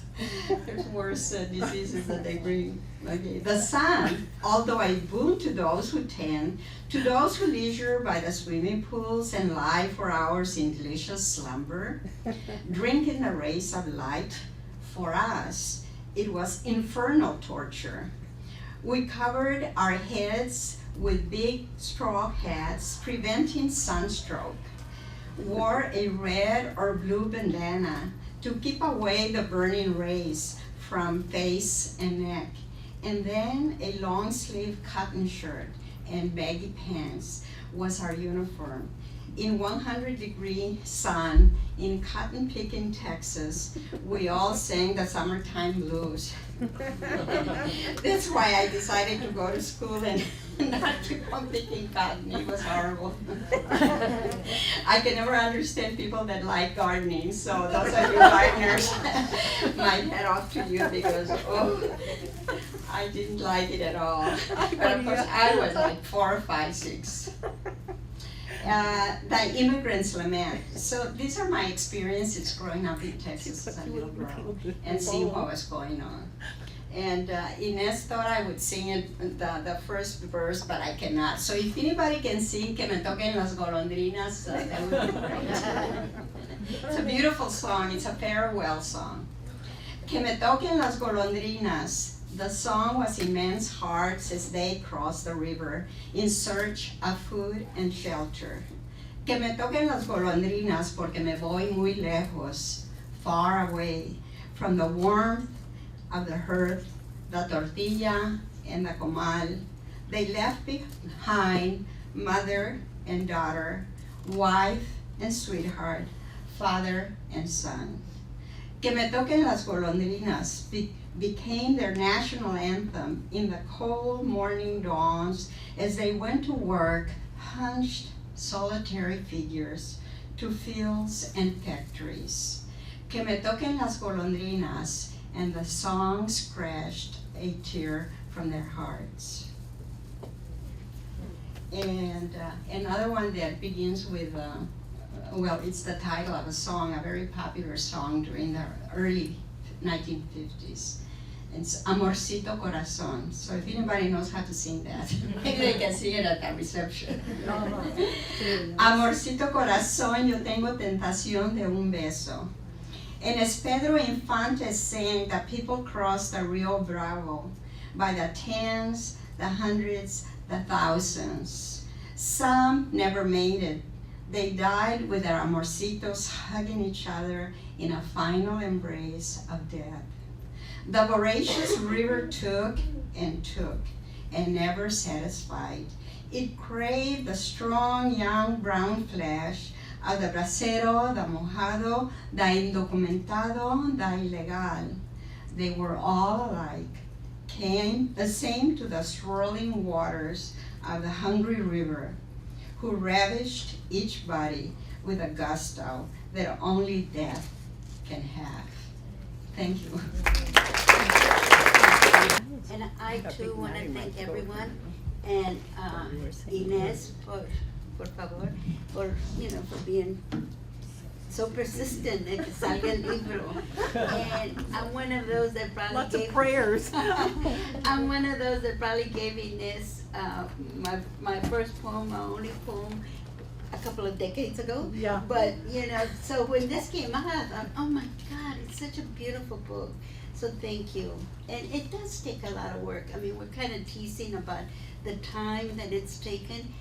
There's worse diseases that they bring. Okay. The sun, although a boon to those who tend, to those who leisure by the swimming pools and lie for hours in delicious slumber, drinking the rays of light, for us, it was infernal torture. We covered our heads with big straw hats, preventing sunstroke, wore a red or blue bandana to keep away the burning rays from face and neck, and then a long sleeve cotton shirt and baggy pants was our uniform. In 100-degree sun in cotton picking Texas, we all sang the summertime blues. That's why I decided to go to school and not to go picking cotton. It was horrible. I can never understand people that like gardening, so those of you gardeners, my hat off to you because, I didn't like it at all. But of course, I was like 4 or 5, 6. The immigrant's lament. So these are my experiences growing up in Texas as a little girl and seeing what was going on. And Inés thought I would sing it, the first verse, but I cannot. So if anybody can sing Que me toquen las golondrinas, that would be great. It's a beautiful song. It's a farewell song. Que me toquen las golondrinas. The song was in men's hearts as they crossed the river in search of food and shelter. Que me toquen las golondrinas porque me voy muy lejos, far away from the warmth of the hearth, the tortilla, and the comal. They left behind mother and daughter, wife and sweetheart, father and son. Que me toquen las golondrinas became their national anthem in the cold morning dawns as they went to work, hunched solitary figures to fields and factories. Que me toquen las golondrinas, and the songs crashed a tear from their hearts. And another one that begins with, well, it's the title of a song, a very popular song during the early 1950s. It's Amorcito Corazón. So if anybody knows how to sing that, maybe they can sing it at the reception. Amorcito Corazón, yo tengo tentación de un beso. And as Pedro Infante sang, the people crossed the Rio Bravo by the tens, the hundreds, the thousands. Some never made it. They died with their amorcitos hugging each other in a final embrace of death. The voracious river took and never satisfied. It craved the strong young brown flesh of the bracero, the mojado, the indocumentado, the ilegal. They were all alike, came the same to the swirling waters of the hungry river, who ravished each body with a gusto that only death can have. Thank you. And I too want to thank everyone, and Inés por favor, for being so persistent and que salga el libro. And I'm one of those that probably Lots of prayers. I'm one of those that probably gave Inés my first poem, my only poem, a couple of decades ago. Yeah. But so when this came out, I thought, oh my God, it's such a beautiful book. So thank you. And it does take a lot of work. I mean, we're kind of teasing about the time that it's taken,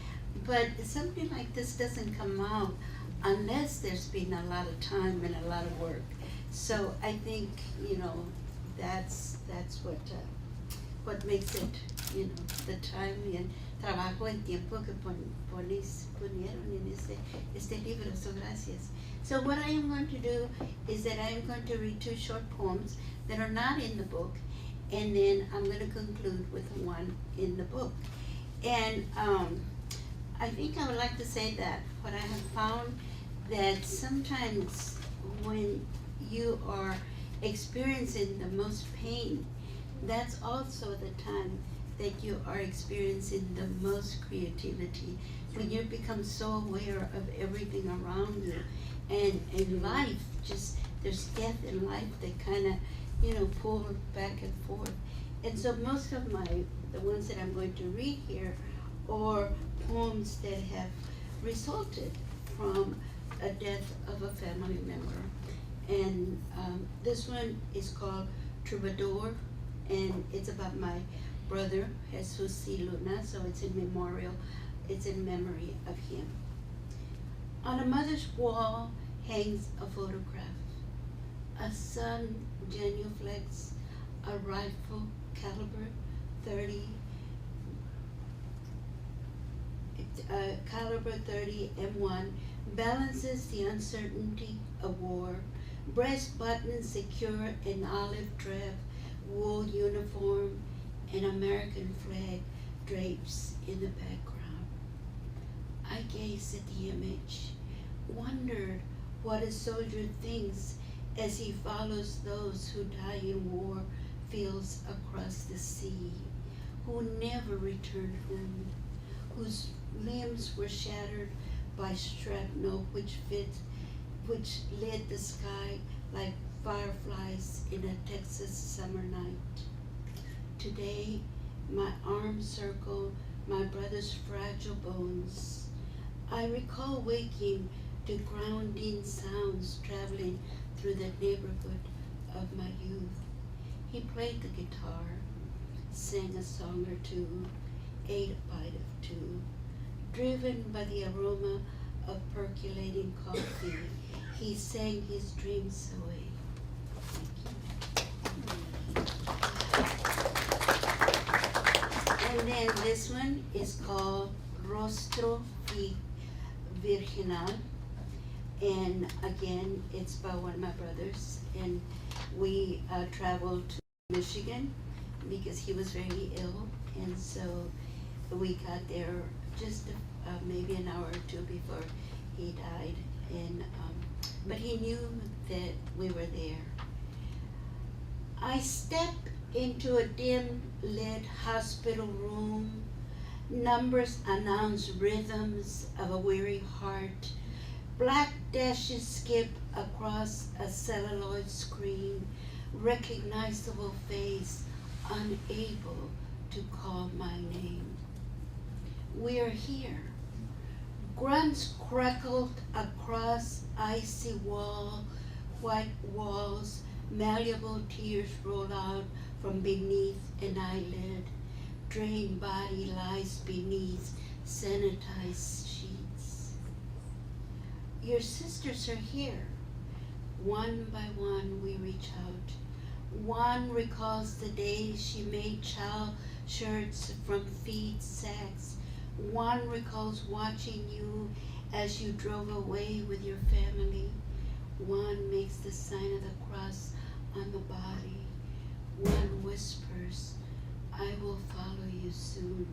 but something like this doesn't come out unless there's been a lot of time and a lot of work. So I think, that's what makes it, the time and trabajo, el tiempo que ponieron en este libro. So gracias. So what I am going to do is that I am going to read 2 short poems that are not in the book, and then I'm going to conclude with one in the book. And I think I would like to say that what I have found, that sometimes when you are experiencing the most pain, that's also the time that you are experiencing the most creativity, when you become so aware of everything around you. And in life, just there's death in life that kind of, pull back and forth. And so most of the ones that I'm going to read here are poems that have resulted from a death of a family member. And this one is called Troubadour, and it's about my brother, Jesus C. Luna, so it's in memory of him. On a mother's wall hangs a photograph, a son genuflex, a rifle caliber 30 M1 balances the uncertainty of war. Breast buttons secure an olive drab wool uniform, an American flag drapes in the background. I gazed at the image, wondered what a soldier thinks as he follows those who die in war fields across the sea, who never returned home, whose limbs were shattered by shrapnel which lit the sky like fireflies in a Texas summer night. Today, my arms circle my brother's fragile bones. I recall waking to grounding sounds traveling through the neighborhood of my youth. He played the guitar, sang a song or two, ate a bite of two. Driven by the aroma of percolating coffee, he sang his dreams away. And then this one is called Rostro Virginal. And again, it's by one of my brothers. And we traveled to Michigan because he was very ill. And so we got there just maybe an hour or two before he died. And but he knew that we were there. I stepped into a dim lit hospital room. Numbers announce rhythms of a weary heart. Black dashes skip across a celluloid screen, recognizable face, unable to call my name. We are here. Grunts crackled across icy white walls, malleable tears roll out from beneath an eyelid. Drained body lies beneath sanitized sheets. Your sisters are here. One by one we reach out. One recalls the days she made child shirts from feed sacks. One recalls watching you as you drove away with your family. One makes the sign of the cross on the body. One whispers, I will follow you soon.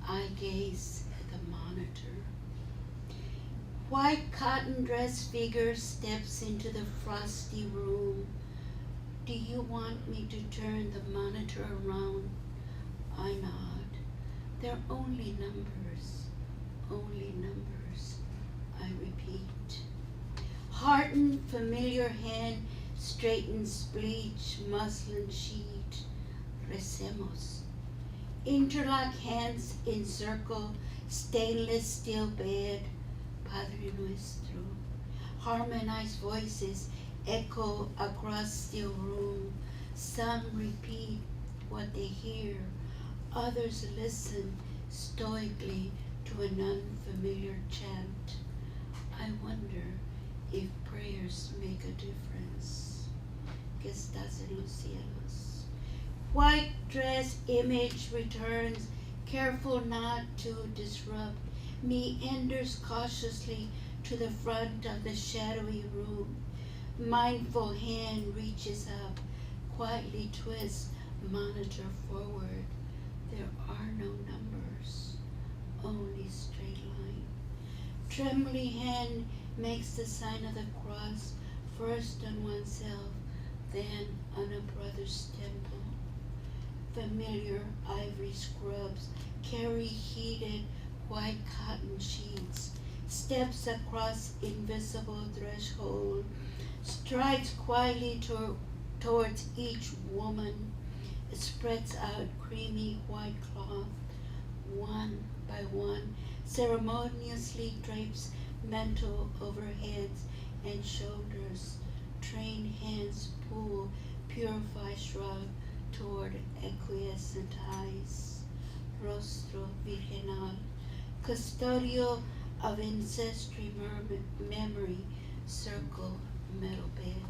I gaze at the monitor. White cotton dress figure steps into the frosty room. Do you want me to turn the monitor around? I nod. They're only numbers, only numbers. I repeat. Heartened, familiar hand straightens bleach muslin sheet. Recemos. Interlock hands encircle stainless steel bed. Padre Nuestro. Harmonized voices echo across steel room. Some repeat what they hear. Others listen stoically to an unfamiliar chant. I wonder if prayers make a difference. Que estás en los cielos. White dress image returns, careful not to disrupt, meanders cautiously to the front of the shadowy room. Mindful hand reaches up, quietly twists monitor forward. There are no numbers, only straight line. Trembling hand makes the sign of the cross, first on oneself, then on a brother's temple. Familiar ivory scrubs carry heated white cotton sheets, steps across invisible threshold, strides quietly towards each woman, spreads out creamy white cloth, one by one, ceremoniously drapes mantle over heads and shoulders. Trained hands pull, purify shrug toward acquiescent eyes. Rostro virginal, custodial of ancestry memory, circle metal bed.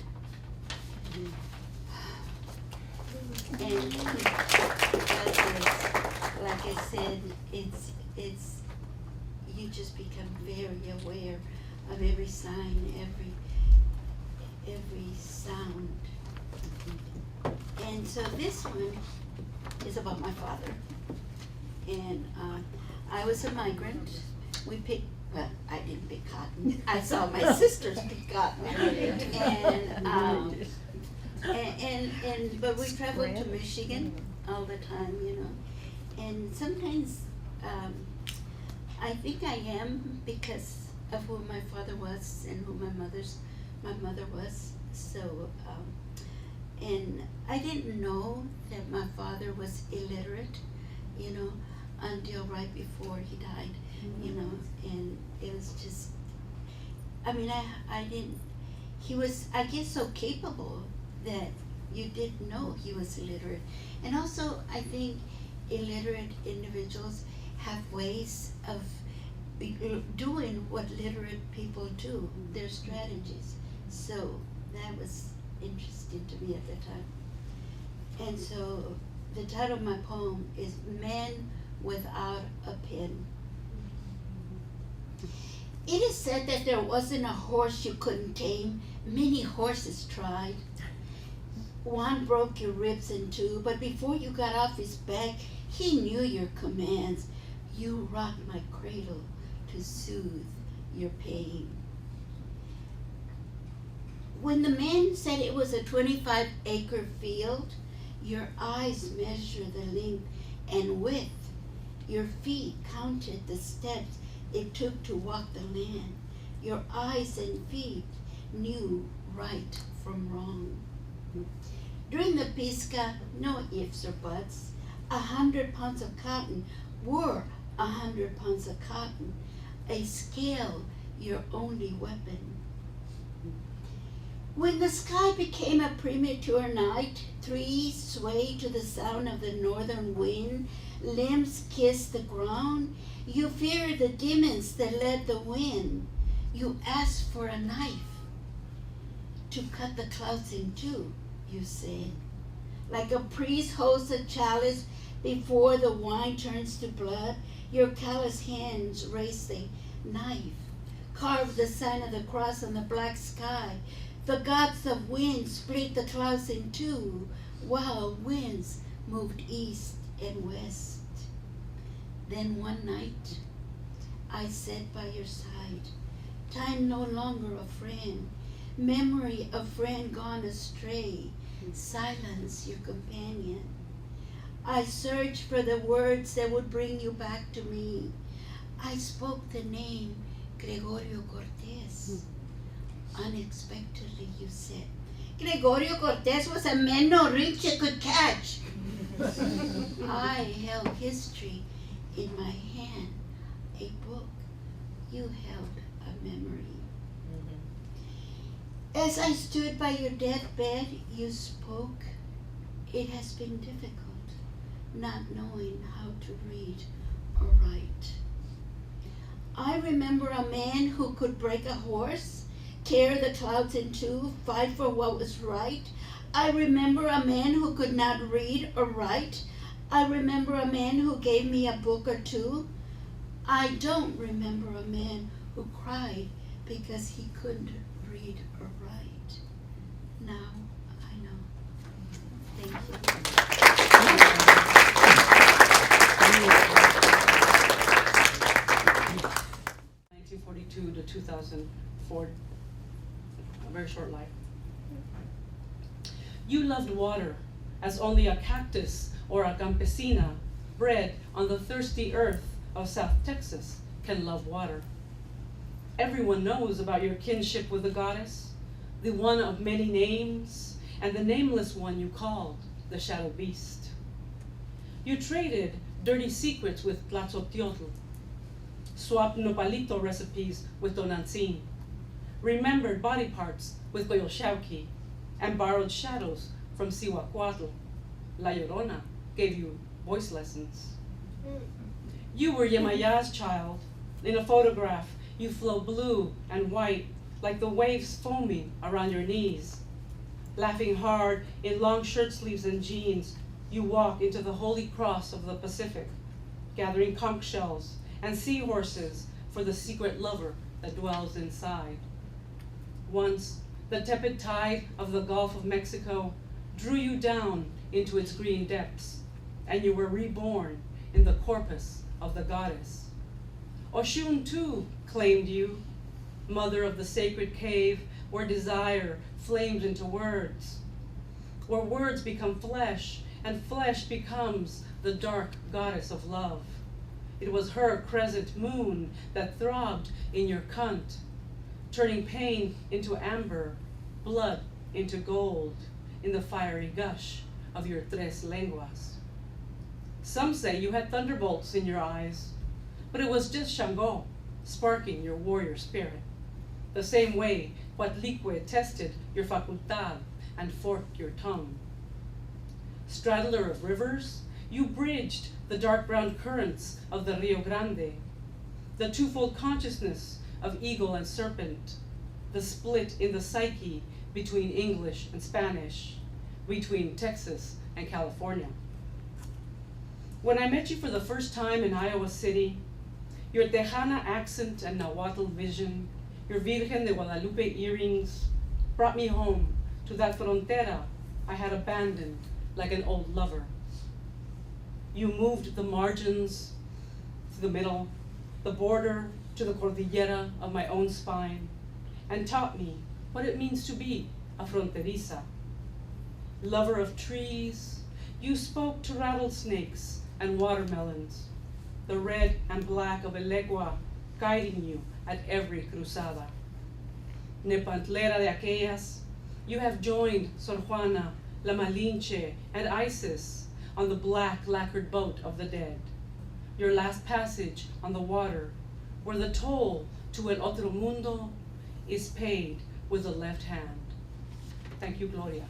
And like I said, it's you just become very aware of every sign, every sound. And so this one is about my father. And I was a migrant. We picked, well, I didn't pick cotton. I saw my sisters pick cotton. And but we traveled to Michigan all the time, you know. And sometimes I think I am because of who my father was and who my mother was. So and I didn't know that my father was illiterate, you know, until right before he died, you know, and it was just, I mean, I didn't, he was, I guess, so capable that you didn't know he was illiterate. And also, I think illiterate individuals have ways of doing what literate people do, their strategies. So that was interesting to me at the time. And so the title of my poem is Men Without a Pen. It is said that there wasn't a horse you couldn't tame. Many horses tried. One broke your ribs in two, but before you got off his back, he knew your commands. You rocked my cradle to soothe your pain. When the man said it was a 25-acre field, your eyes measure the length and width. Your feet counted the steps it took to walk the land. Your eyes and feet knew right from wrong. During the pisca, no ifs or buts. 100 pounds of cotton were 100 pounds of cotton. A scale, your only weapon. When the sky became a premature night, trees swayed to the sound of the northern wind, limbs kissed the ground, you feared the demons that led the wind. You asked for a knife to cut the clouds in two, you said. Like a priest holds a chalice before the wine turns to blood, your callous hands raised a knife, carved the sign of the cross on the black sky. The gods of wind split the clouds in two, while winds moved east and west. Then one night, I sat by your side, time no longer a friend, memory a friend gone astray, silence your companion. I searched for the words that would bring you back to me. I spoke the name Gregorio Cortés. Unexpectedly, you said, Gregorio Cortés was a man no riche could catch. I held history in my hand, a book. You held a memory. As I stood by your deathbed, you spoke. It has been difficult, not knowing how to read or write. I remember a man who could break a horse, tear the clouds in two, fight for what was right. I remember a man who could not read or write. I remember a man who gave me a book or two. I don't remember a man who cried because he couldn't read or write. Now I know. Thank you. 1942 to 2004, a very short life. You loved water as only a cactus or a campesina bred on the thirsty earth of South Texas can love water. Everyone knows about your kinship with the goddess, the one of many names, and the nameless one you called the shadow beast. You traded dirty secrets with Tlatzotliotl, swapped nopalito recipes with Tonantzin, remembered body parts with Coyolxauhqui, and borrowed shadows from Cihuacuatl. La Llorona gave you voice lessons. You were Yemaya's child. In a photograph, you flow blue and white like the waves foaming around your knees. Laughing hard in long shirt sleeves and jeans, you walk into the holy cross of the Pacific, gathering conch shells and seahorses for the secret lover that dwells inside. Once, the tepid tide of the Gulf of Mexico drew you down into its green depths, and you were reborn in the corpus of the goddess. Oshun too claimed you, mother of the sacred cave where desire flames into words, where words become flesh, and flesh becomes the dark goddess of love. It was her crescent moon that throbbed in your cunt, turning pain into amber, blood into gold, in the fiery gush of your tres lenguas. Some say you had thunderbolts in your eyes, but it was just Shango sparking your warrior spirit, the same way Huatlicue tested your facultad and forked your tongue. Straddler of rivers, you bridged the dark brown currents of the Rio Grande, the twofold consciousness of eagle and serpent, the split in the psyche between English and Spanish, between Texas and California. When I met you for the first time in Iowa City, your Tejana accent and Nahuatl vision, your Virgen de Guadalupe earrings, brought me home to that frontera I had abandoned like an old lover. You moved the margins to the middle, the border to the cordillera of my own spine, and taught me what it means to be a fronteriza. Lover of trees, you spoke to rattlesnakes and watermelons, the red and black of Elegua guiding you at every cruzada. Nepantlera de aquellas, you have joined Sor Juana, La Malinche, and Isis on the black lacquered boat of the dead. Your last passage on the water, where the toll to El Otro Mundo is paid with the left hand. Thank you, Gloria.